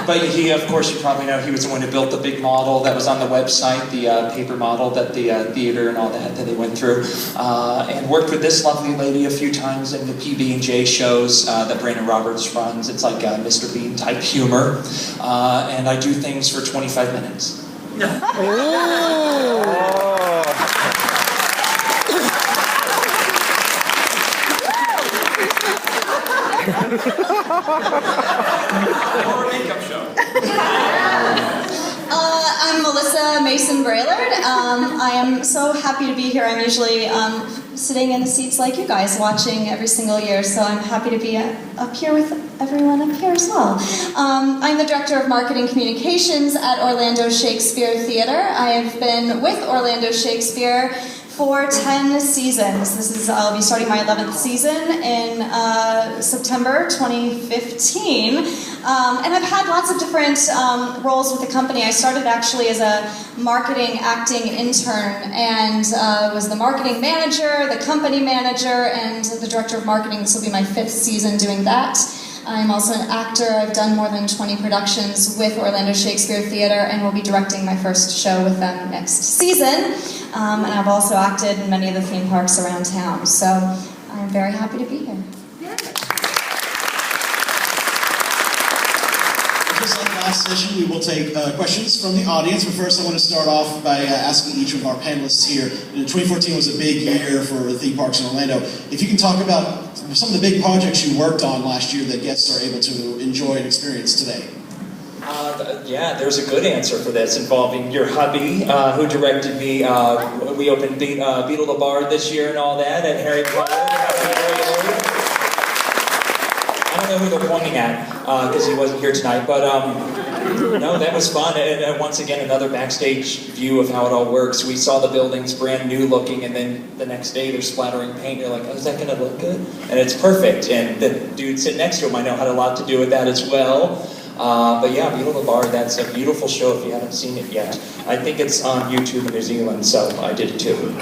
But he, of course, you probably know, he was the one who built the big model that was on the website, the paper model that the theater and all that they went through. And worked with this lovely lady a few times in the PB&J shows that Brandon Roberts runs. It's like Mr. Bean type humor. And I do things for 25 minutes. Or makeup show. I'm Melissa Mason Braillard. I am so happy to be here. I'm usually sitting in the seats like you guys, watching every single year, so I'm happy to be up here with everyone up here as well. I'm the Director of Marketing Communications at Orlando Shakespeare Theater. I have been with Orlando Shakespeare for 10 seasons. I'll be starting my 11th season in September 2015. And I've had lots of different roles with the company. I started actually as a marketing acting intern and was the marketing manager, the company manager, and the director of marketing. This will be my 5th season doing that. I'm also an actor. I've done more than 20 productions with Orlando Shakespeare Theater and will be directing my first show with them next season. And I've also acted in many of the theme parks around town. So I'm very happy to be here. last session, we will take questions from the audience. But first, I want to start off by asking each of our panelists here. 2014 was a big year for theme parks in Orlando. If you can talk about some of the big projects you worked on last year that guests are able to enjoy and experience today. Yeah, there's a good answer for this involving your hubby, who directed me. We opened Beetle the Bard this year and all that, and Harry Potter. I don't know who they're pointing at because he wasn't here tonight, but no, that was fun. And once again, another backstage view of how it all works. We saw the buildings brand new looking, and then the next day they're splattering paint. You're like, oh, is that going to look good? And it's perfect. And the dude sitting next to him, I know, had a lot to do with that as well. But yeah, Beetle the Bard, that's a beautiful show if you haven't seen it yet. I think it's on YouTube in New Zealand, so I did it too.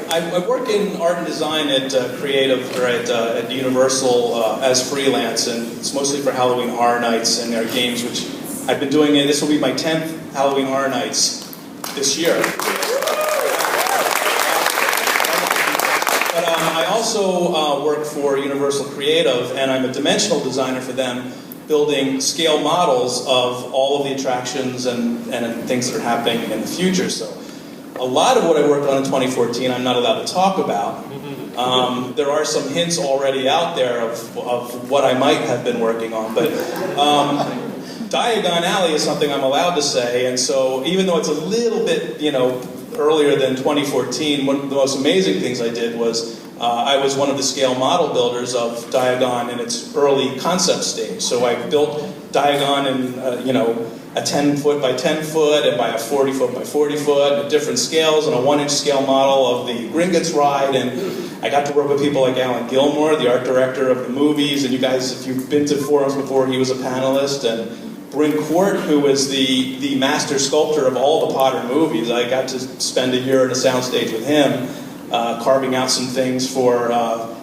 I work in art and design at Creative, or at Universal as freelance, and it's mostly for Halloween Horror Nights and their games, which I've been doing. This will be my 10th Halloween Horror Nights this year. But I also work for Universal Creative, and I'm a dimensional designer for them, building scale models of all of the attractions and things that are happening in the future. So a lot of what I worked on in 2014 I'm not allowed to talk about. There are some hints already out there of what I might have been working on, but Diagon Alley is something I'm allowed to say, and so even though it's a little bit, earlier than 2014, one of the most amazing things I did was I was one of the scale model builders of Diagon in its early concept stage. So I built Diagon in, a 10 foot by 10 foot and by a 40 foot by 40 foot at different scales, and a 1-inch scale model of the Gringotts ride. And I got to work with people like Alan Gilmore, the art director of the movies, and you guys, if you've been to forums before, he was a panelist, and Bryn Court, who was the master sculptor of all the Potter movies. I got to spend a year at a soundstage with him, carving out some things for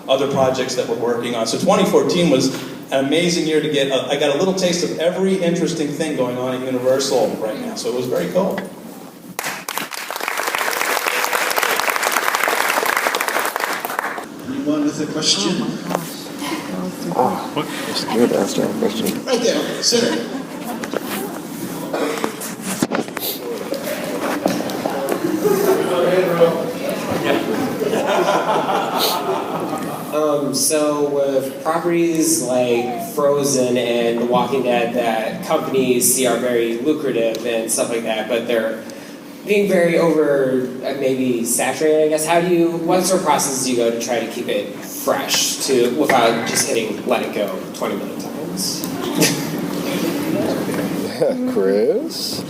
other projects that we're working on. So 2014 was an amazing year to get. I got a little taste of every interesting thing going on at Universal right now, so it was very cool. Anyone with a question? Oh, you're scared to ask a question. Right there, sir. So with properties like Frozen and The Walking Dead that companies see are very lucrative and stuff like that, but they're being very maybe saturated, I guess. What sort of process do you go to try to keep it fresh without just let it go 20 million times? Chris?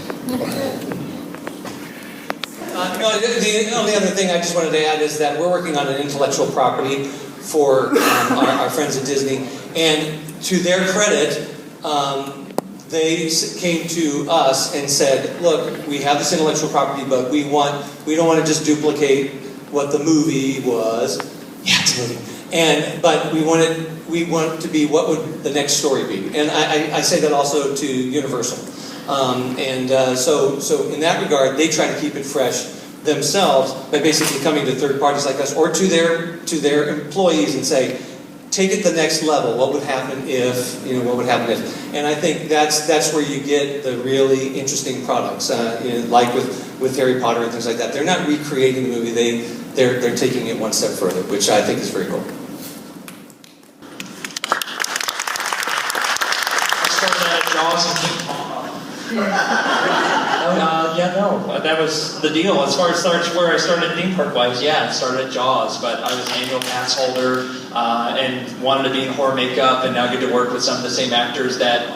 The other thing I just wanted to add is that we're working on an intellectual property for our friends at Disney, and to their credit, they came to us and said, look, we have this intellectual property, but we don't want to just duplicate what the movie was. Yeah, it's a movie. But we want it to be, what would the next story be? And I say that also to Universal. So in that regard, they try to keep it fresh themselves by basically coming to third parties like us or to their employees and say, take it the next level. What would happen if? What would happen if? And I think that's where you get the really interesting products, like with Harry Potter and things like that. They're not recreating the movie. They're taking it one step further, which I think is very cool. I started at Jaws and King Kong. That was the deal. As far as where I started theme park wise, I started at Jaws, but I was an annual pass holder and wanted to be in horror makeup, and now get to work with some of the same actors that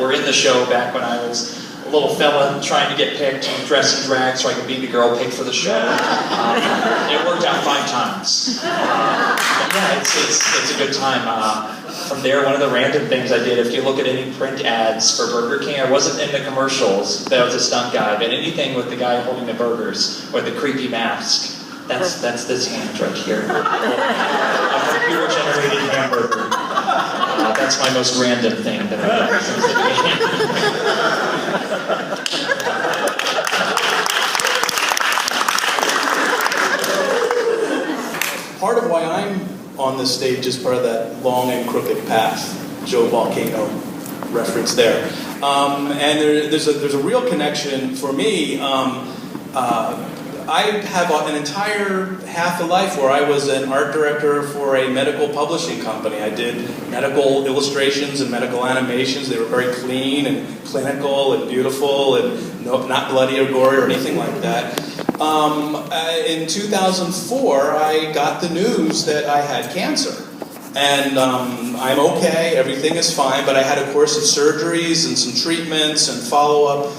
were in the show back when I was a little fella trying to get picked and dressed in drag so I could be the girl picked for the show. It worked out 5 times. It's a good time. From there, one of the random things I did, if you look at any print ads for Burger King, I wasn't in the commercials, that was a stunt guy, but anything with the guy holding the burgers or the creepy mask, that's this hand right here. A computer-generated hamburger. That's my most random thing that I've done since the beginning. Part of why I'm on on this stage as part of that long and crooked path. Joe Volcano reference there. And there's a real connection for me. I have an entire half a life where I was an art director for a medical publishing company. I did medical illustrations and medical animations. They were very clean and clinical and beautiful and not bloody or gory or anything like that. In 2004, I got the news that I had cancer. And I'm okay, everything is fine, but I had a course of surgeries and some treatments and follow-up,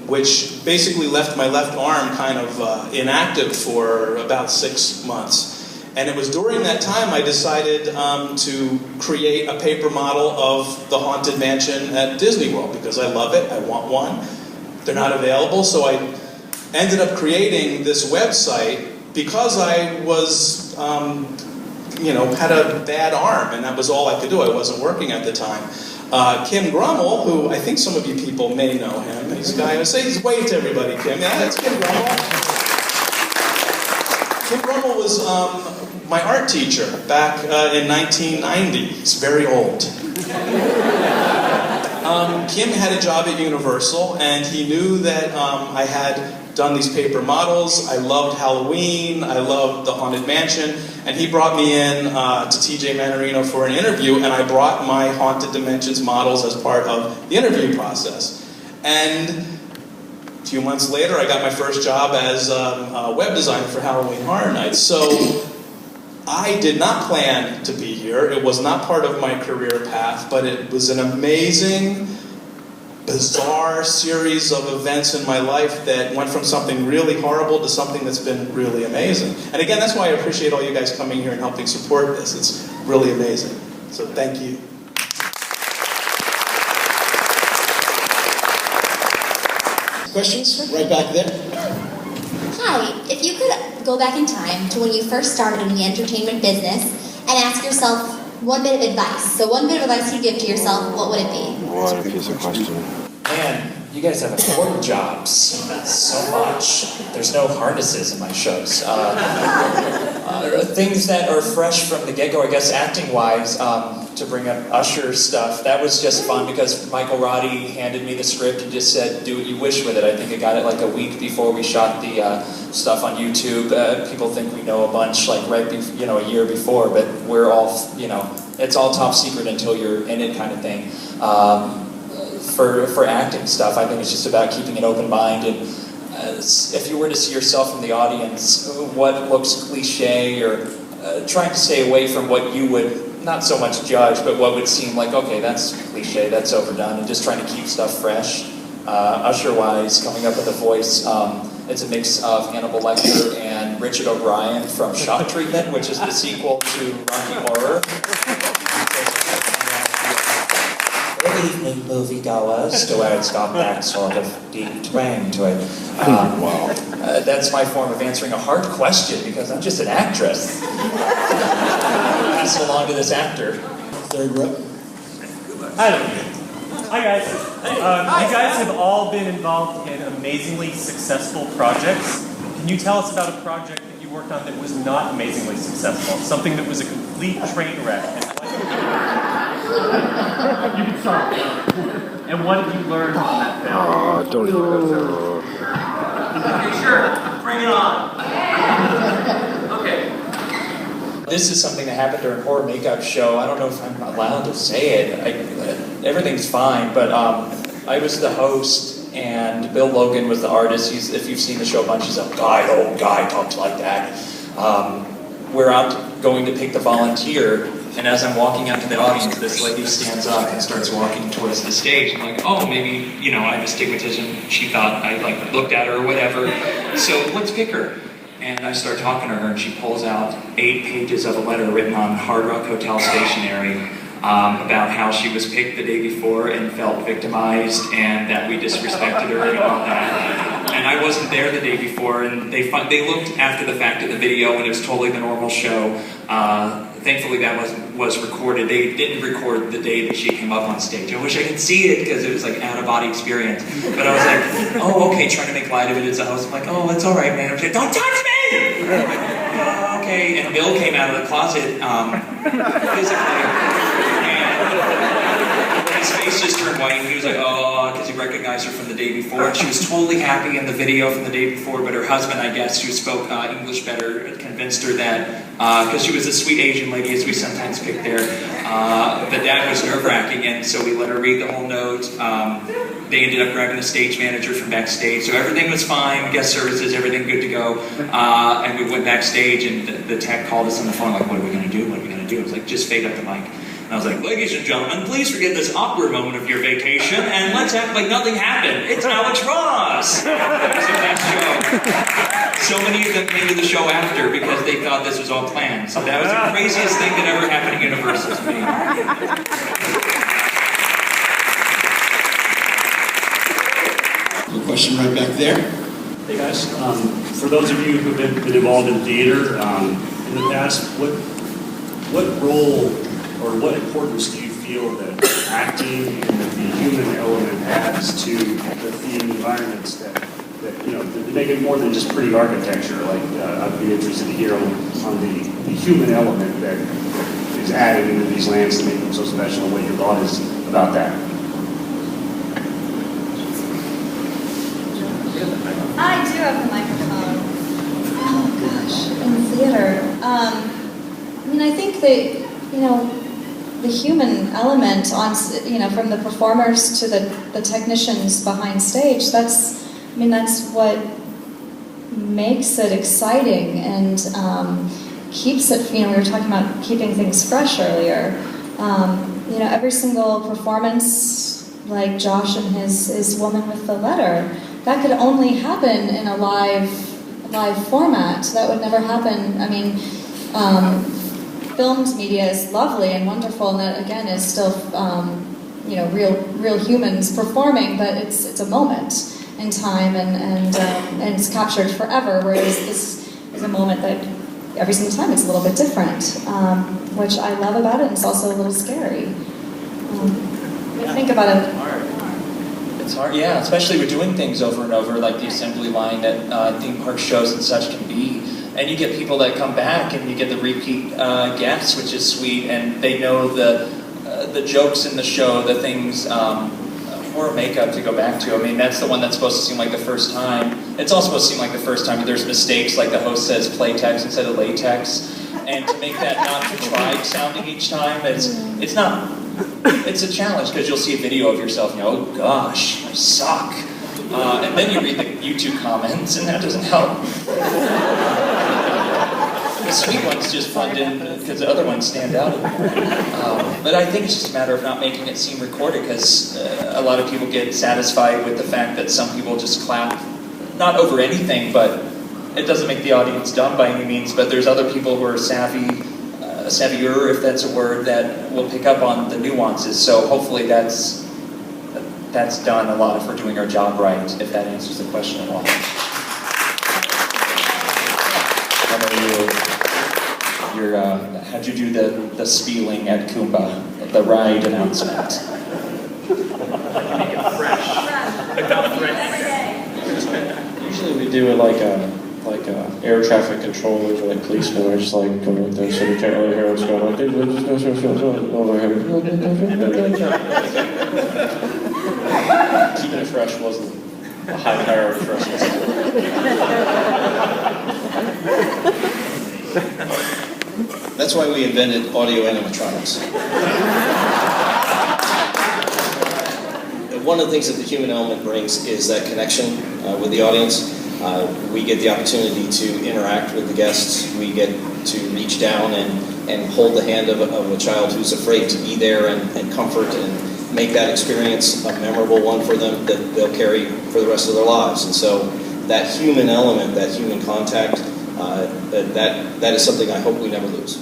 which basically left my left arm kind of inactive for about 6 months. And it was during that time I decided to create a paper model of the Haunted Mansion at Disney World, because I love it, I want one. They're not available, so I ended up creating this website because I was... had a bad arm, and that was all I could do. I wasn't working at the time. Kim Grummel, who I think some of you people may know him, he's a guy who says, wave to everybody, Kim. Yeah, that's Kim Grummel. Kim Grummel was my art teacher back in 1990. He's very old. Kim had a job at Universal, and he knew that I had done these paper models. I loved Halloween. I loved the Haunted Mansion. And he brought me in to TJ Manorino for an interview, and I brought my Haunted Dimensions models as part of the interview process. And a few months later, I got my first job as a web designer for Halloween Horror Nights. So I did not plan to be here. It was not part of my career path, but it was an amazing, bizarre series of events in my life that went from something really horrible to something that's been really amazing. And again, that's why I appreciate all you guys coming here and helping support this. It's really amazing. So thank you. Questions? Right back there. Hi, if you could go back in time to when you first started in the entertainment business and ask yourself one bit of advice. So one bit of advice you'd give to yourself, what would it be? What a piece of question. Man, you guys have important jobs. So much. There's no harnesses in my shows. Things that are fresh from the get-go, I guess, acting-wise, to bring up Usher stuff, that was just fun because Michael Roddy handed me the script and just said, do what you wish with it. I think I got it like a week before we shot the stuff on YouTube. People think we know a bunch, like a year before, but we're all, it's all top secret until you're in it kind of thing. For acting stuff, I think it's just about keeping an open mind, and if you were to see yourself from the audience, what looks cliche, or trying to stay away from what you would not so much judge, but what would seem like, okay, that's cliche, that's overdone, and just trying to keep stuff fresh. Usher-wise, coming up with a voice, it's a mix of Hannibal Lecter and Richard O'Brien from Shock Treatment, which is the sequel to Rocky Horror. Good evening, moviegoers, to where it's got that sort of deep twang to it. That's my form of answering a hard question, because I'm just an actress. Pass it along to this actor. Third row. Hi guys. You guys have all been involved in amazingly successful projects. Can you tell us about a project that you worked on that was not amazingly successful? Something that was a complete train wreck? You can start. And what have you learned from that film? Don't even go Okay, sure. Bring it on. Okay. This is something that happened during a horror makeup show. I don't know if I'm allowed to say it. Everything's fine, but I was the host, and Bill Logan was the artist. If you've seen the show a bunch, he's a old guy talks like that. We're out going to pick the volunteer, and as I'm walking out to the audience, this lady stands up and starts walking towards the stage. I'm like, oh, maybe, I'm a stigmatician. She thought I looked at her or whatever. So let's pick her. And I start talking to her, and she pulls out 8 pages of a letter written on Hard Rock Hotel stationery about how she was picked the day before and felt victimized, and that we disrespected her and all that. And I wasn't there the day before, and they looked after the fact at the video, and it was totally the normal show. Thankfully that was recorded. They didn't record the day that she came up on stage. I wish I could see it, because it was like out-of-body experience. But I was like, oh, okay, trying to make light of it as a host. I'm like, oh, it's all right, man. I'm like, don't touch me! okay. And Bill came out of the closet physically, and his face just turned white, and he was like, oh, because he recognized her from the day before. And she was totally happy in the video from the day before, but her husband, I guess, who spoke English better, convinced her that, because she was a sweet Asian lady, as we sometimes pick there, that was nerve-wracking, and so we let her read the whole note. They ended up grabbing the stage manager from backstage, so everything was fine, guest services, everything good to go, and we went backstage, and the tech called us on the phone, like, what are we going to do, what are we going to do? It was like, just fade up the mic. And I was like, ladies and gentlemen, please forget this awkward moment of your vacation, and let's act like nothing happened. It's Alex Ross! That was the best show. So many of them came to the show after because they thought this was all planned. So that was the craziest thing that ever happened at Universal to me. A question right back there. Hey guys, for those of you who've been involved in theater in the past, what role or what importance do you feel that acting and the human element adds to the theme environments that make it more than just pretty architecture? Like, I'd be interested to hear on the human element that is added into these lands to make them so special, and what your thought is about that. I do have the microphone. Oh gosh, in theater. I think that, the human element from the performers to the technicians behind stage, that's what makes it exciting and keeps it, we were talking about keeping things fresh earlier. Every single performance, like Josh and his woman with the letter, that could only happen in a live format. That would never happen. Filmed media is lovely and wonderful, and that again is still, real humans performing, but it's a moment in time, and it's captured forever. Whereas this is a moment that every single time it's a little bit different, which I love about it, and it's also a little scary. Think about it. It's hard, yeah, especially with doing things over and over, like the assembly line that theme park shows and such can be. And you get people that come back, and you get the repeat guests, which is sweet, and they know the jokes in the show, the things, horror makeup to go back to. That's the one that's supposed to seem like the first time. It's all supposed to seem like the first time, but there's mistakes, like the host says playtex instead of latex. And to make that not contrived sounding each time, it's a challenge, because you'll see a video of yourself and you go, oh gosh, I suck. And then you read the YouTube comments, and that doesn't help. The sweet ones just fund in because the other ones stand out. But I think it's just a matter of not making it seem recorded, because a lot of people get satisfied with the fact that some people just clap, not over anything, but it doesn't make the audience dumb by any means, but there's other people who are savvier, if that's a word, that will pick up on the nuances. So hopefully that's done a lot if we're doing our job right, if that answers the question at all. How about how'd you do the spieling at Kumba, the ride announcement? Make it fresh. Usually we do it like air traffic controllers or like policemen are just like going like this, so we can't really hear what's going on. Keeping it fresh wasn't a high priority for us. That's why we invented audio animatronics. One of the things that the human element brings is that connection with the audience. We get the opportunity to interact with the guests. We get to reach down and hold the hand of a child who's afraid to be there and comfort and make that experience a memorable one for them that they'll carry for the rest of their lives. And so that human element, that human contact, that is something I hope we never lose.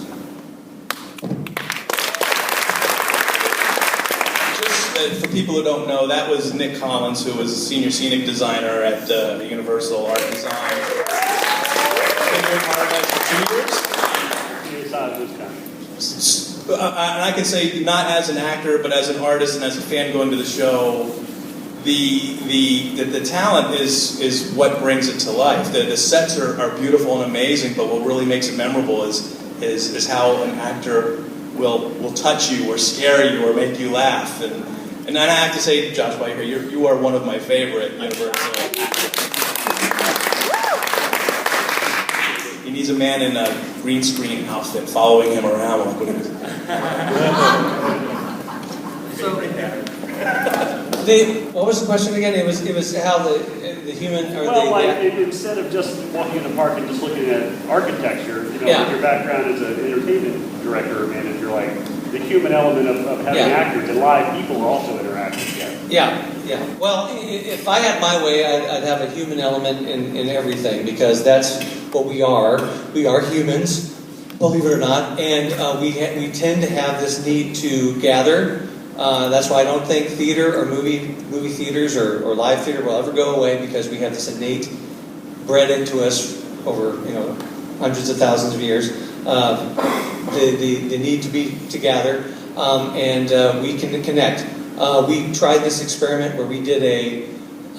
For people who don't know, that was Nick Collins, who was a senior scenic designer at Universal Art Design. Been here for 2 years. And I can say, not as an actor, but as an artist and as a fan going to the show, the talent is what brings it to life. The sets are beautiful and amazing, but what really makes it memorable is how an actor will touch you or scare you or make you laugh. And then I have to say, Josh White here, you are one of my favorite Universal actors. He needs a man in a green screen outfit following him around. Like, what was the question again? It was how the human or instead of just walking in the park and just looking at architecture, you know, Yeah. your background as an entertainment director or manager, like the human element of having actors and live people are also interacting together. Yeah. Well, if I had my way, I'd have a human element in everything, because that's what we are. We are humans, believe it or not, and we tend to have this need to gather. That's why I don't think theater or movie theaters or live theater will ever go away, because we have this innate bred into us over hundreds of thousands of years. The need to be to gather, and we can connect. We tried this experiment where we did a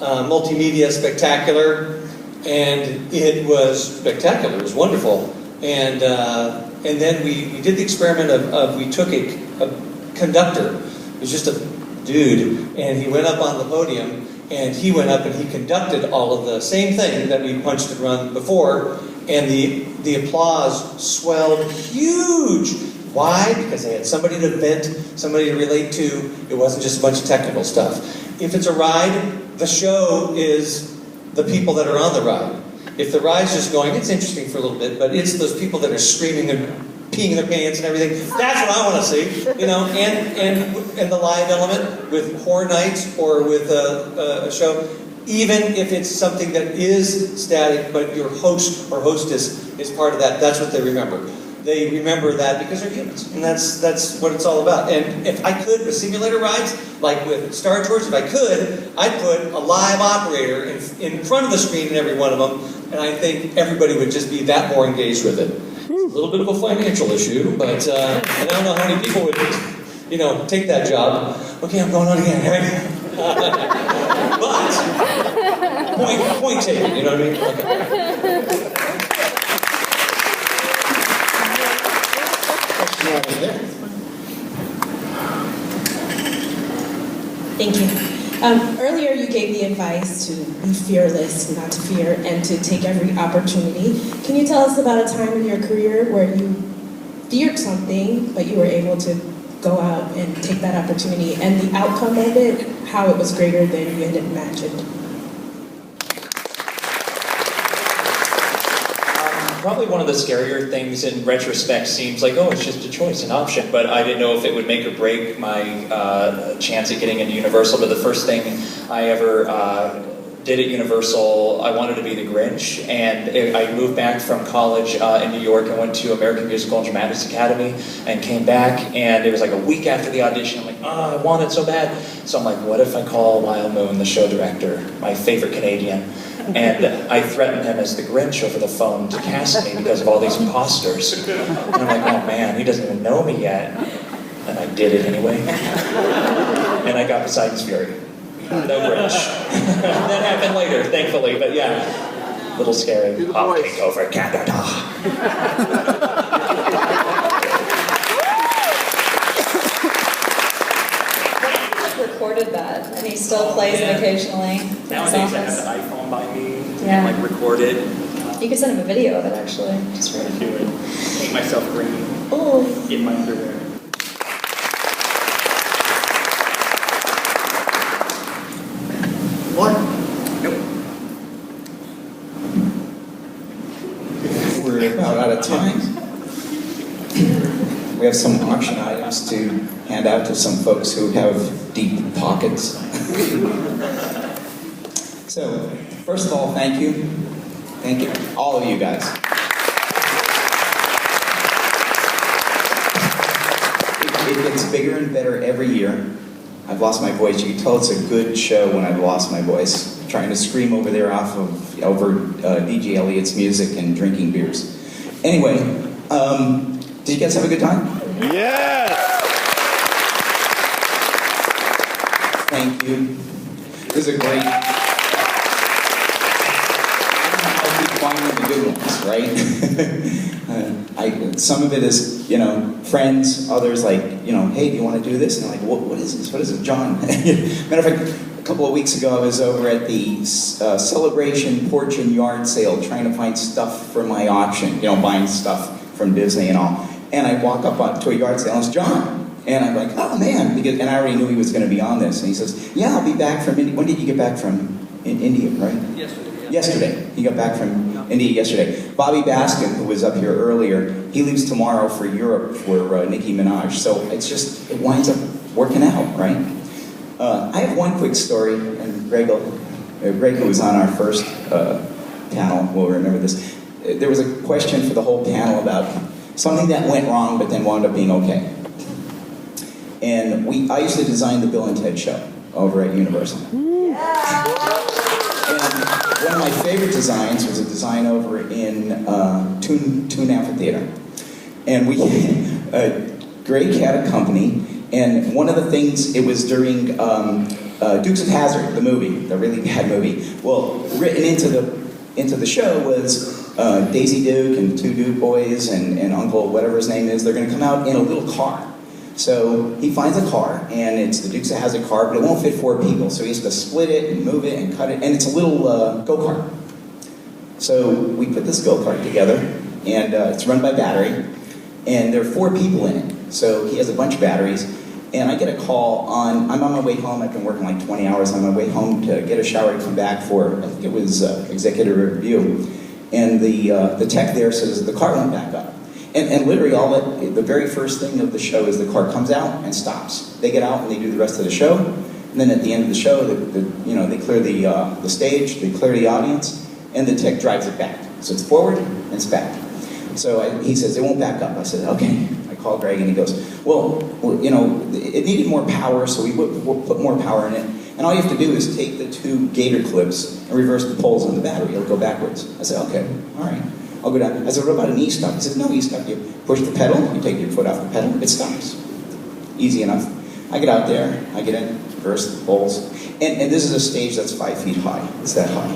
multimedia spectacular, and it was spectacular. It was wonderful. And then we did the experiment of we took a conductor. It was just a dude, and he went up on the podium, and he went up and he conducted all of the same thing that we punched and run before, and the applause swelled huge. Why? Because they had somebody to vent, somebody to relate to. It wasn't just a bunch of technical stuff. If it's a ride, the show is the people that are on the ride. If the ride's just going, it's interesting for a little bit, but it's those people that are screaming and peeing their pants and everything. That's what I want to see, and the live element with horror nights or with a show. Even if it's something that is static, but your host or hostess is part of that, that's what they remember. They remember that because they're humans, and that's what it's all about. And if I could, with simulator rides, like with Star Tours, if I could, I'd put a live operator in front of the screen in every one of them, and I think everybody would just be that more engaged with it. It's a little bit of a financial issue, but and I don't know how many people would, take that job. Okay, I'm going on again. But point taken. You know what I mean? Okay. Thank you. Earlier you gave the advice to be fearless, not to fear, and to take every opportunity. Can you tell us about a time in your career where you feared something, but you were able to go out and take that opportunity, and the outcome of it, how it was greater than you had imagined? Probably one of the scarier things in retrospect seems like, oh, it's just a choice, an option, but I didn't know if it would make or break my chance at getting into Universal. But the first thing I ever did at Universal, I wanted to be the Grinch, and I moved back from college in New York and went to American Musical and Dramatics Academy and came back, and it was like a week after the audition. I'm like, oh, I want it so bad. So I'm like, what if I call Lyle Moon, the show director, my favorite Canadian, and I threatened him as the Grinch over the phone to cast me because of all these imposters. And I'm like, oh man, he doesn't even know me yet. And I did it anyway. And I got Poseidon's Fury. The Grinch. That happened later, thankfully, but yeah. A little scary. I'll take over Canada. Recorded that, and he still plays it occasionally. Nowadays I have the iPhone by me. Yeah. And record it. You can send him a video of it, actually. Just I'm gonna do it. Paint myself green. Oh. In my underwear. What? Nope. We're about out of time. We have some auction items to hand out to some folks who have deep pockets. So, first of all, thank you. Thank you, all of you guys. It gets bigger and better every year. I've lost my voice. You can tell it's a good show when I've lost my voice. Trying to scream over there over DJ Elliot's music and drinking beers. Anyway, did you guys have a good time? Yes! Thank you. This is a great. I'll keep finding the good ones, right? Some of it is, friends. Others like, hey, do you want to do this? And I'm like, what is this? What is it, John? Matter of fact, a couple of weeks ago, I was over at the Celebration Porch and Yard Sale trying to find stuff for my auction, buying stuff from Disney and all. And I walk up to a yard sale, and it's John. And I'm like, oh man, and I already knew he was going to be on this. And he says, yeah, I'll be back from India. When did you get back from India, right? Yesterday. Yesterday. He got back from India yesterday. Bobby Baskin, who was up here earlier, he leaves tomorrow for Europe for Nicki Minaj. So it winds up working out, right? I have one quick story, and Greg, who was on our first panel, will remember this. There was a question for the whole panel about something that went wrong but then wound up being okay. And I used to design the Bill and Ted show over at Universal. And one of my favorite designs was a design over in Toon Amphitheater. And Greg had a company, and one of the things, it was during Dukes of Hazzard, the movie, the really bad movie. Well, written into the show was Daisy Duke and two Duke boys and Uncle whatever his name is. They're going to come out in a little car. So he finds a car, and it's the Dukes of Hazzard car, but it won't fit 4 people. So he has to split it and move it and cut it, and it's a little go-kart. So we put this go-kart together, and it's run by battery, and there are 4 people in it. So he has a bunch of batteries, and I get a call I'm on my way home. I've been working like 20 hours on my way home to get a shower to come back for, I think it was executive review. And the tech there says the car went back up. And literally the very first thing of the show is the car comes out and stops. They get out and they do the rest of the show. And then at the end of the show, they clear the stage, they clear the audience, and the tech drives it back. So it's forward and it's back. So he says, it won't back up. I said, okay. I call Greg and he goes, well, it needed more power, so we put more power in it. And all you have to do is take the 2 gator clips and reverse the poles on the battery. It'll go backwards. I said, okay, all right. I'll go down. I said, what about an E-stop? He said, no E-stop. You push the pedal, you take your foot off the pedal, it stops. Easy enough. I get out there, I get in, reverse the poles. And this is a stage that's 5 feet high. It's that high.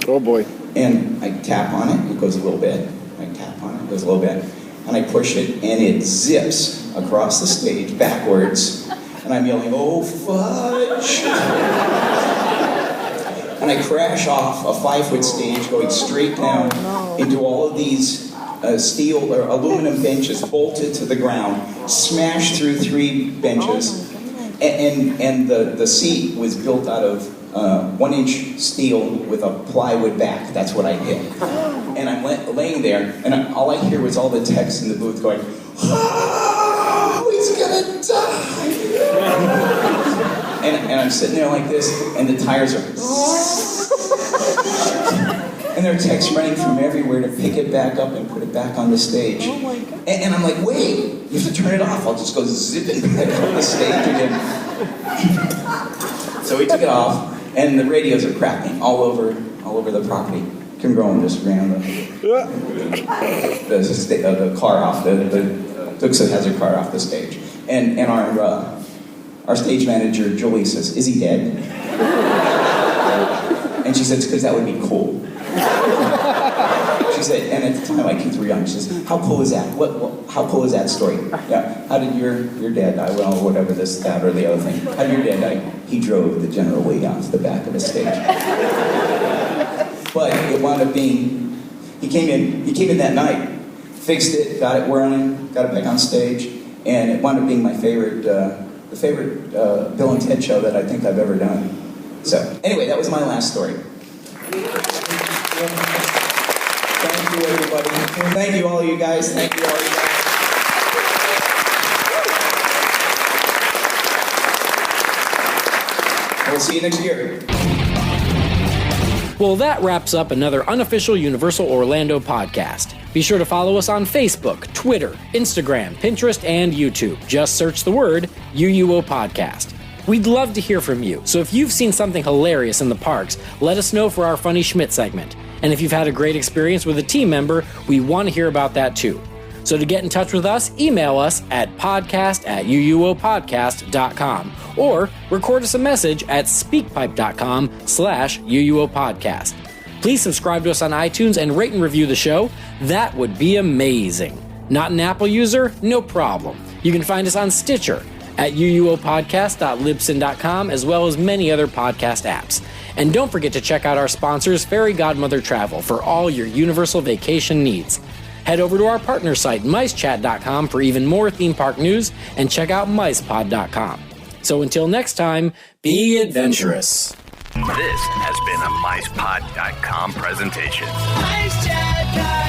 Oh boy. And I tap on it goes a little bit. I tap on it goes a little bit. And I push it, and it zips across the stage backwards. And I'm yelling, oh, fudge. And I crash off a 5-foot stage going straight down into all of these steel or aluminum benches bolted to the ground, smashed through 3 benches. And the seat was built out of 1-inch steel with a plywood back. That's what I hit. And I'm laying there, and all I hear was all the techs in the booth going, oh, he's gonna die. And I'm sitting there like this, and the tires are... And there are techs running from everywhere to pick it back up and put it back on the stage. Oh my God. And I'm like, wait, you have to turn it off. I'll just go zipping back on the stage again. So we took it off, and the radios are cracking all over the property. Kim Groen just ran the car off, the Dukes of Hazzard car off the stage. And our stage manager, Julie, says, is he dead? And she said, it's because that would be cool. She said, and at the time I kids were young, she says, how cool is that? How cool is that story? Yeah, how did your dad die? Well, whatever, this, that, or the other thing. How did your dad die? He drove the General Lee onto the back of the stage. But it wound up being, he came in that night, fixed it, got it running, got it back on stage, and it wound up being my favorite, the favorite Bill and Ted show that I think I've ever done. So, anyway, that was my last story. Thank you, everybody. Thank you, all you guys. Thank you, all you guys. We'll see you next year. Well, that wraps up another unofficial Universal Orlando podcast. Be sure to follow us on Facebook, Twitter, Instagram, Pinterest, and YouTube. Just search the word UUO Podcast. We'd love to hear from you, so if you've seen something hilarious in the parks, let us know for our Funny Schmidt segment. And if you've had a great experience with a team member, we want to hear about that too. So to get in touch with us, email us at podcast@uuopodcast.com or record us a message at speakpipe.com/uuopodcast. Please subscribe to us on iTunes and rate and review the show. That would be amazing. Not an Apple user? No problem. You can find us on Stitcher, at uuopodcast.libsyn.com, as well as many other podcast apps. And don't forget to check out our sponsors, Fairy Godmother Travel, for all your Universal vacation needs. Head over to our partner site, micechat.com, for even more theme park news, and check out micepod.com. So until next time, be adventurous. This has been a micepod.com presentation. MiceChat.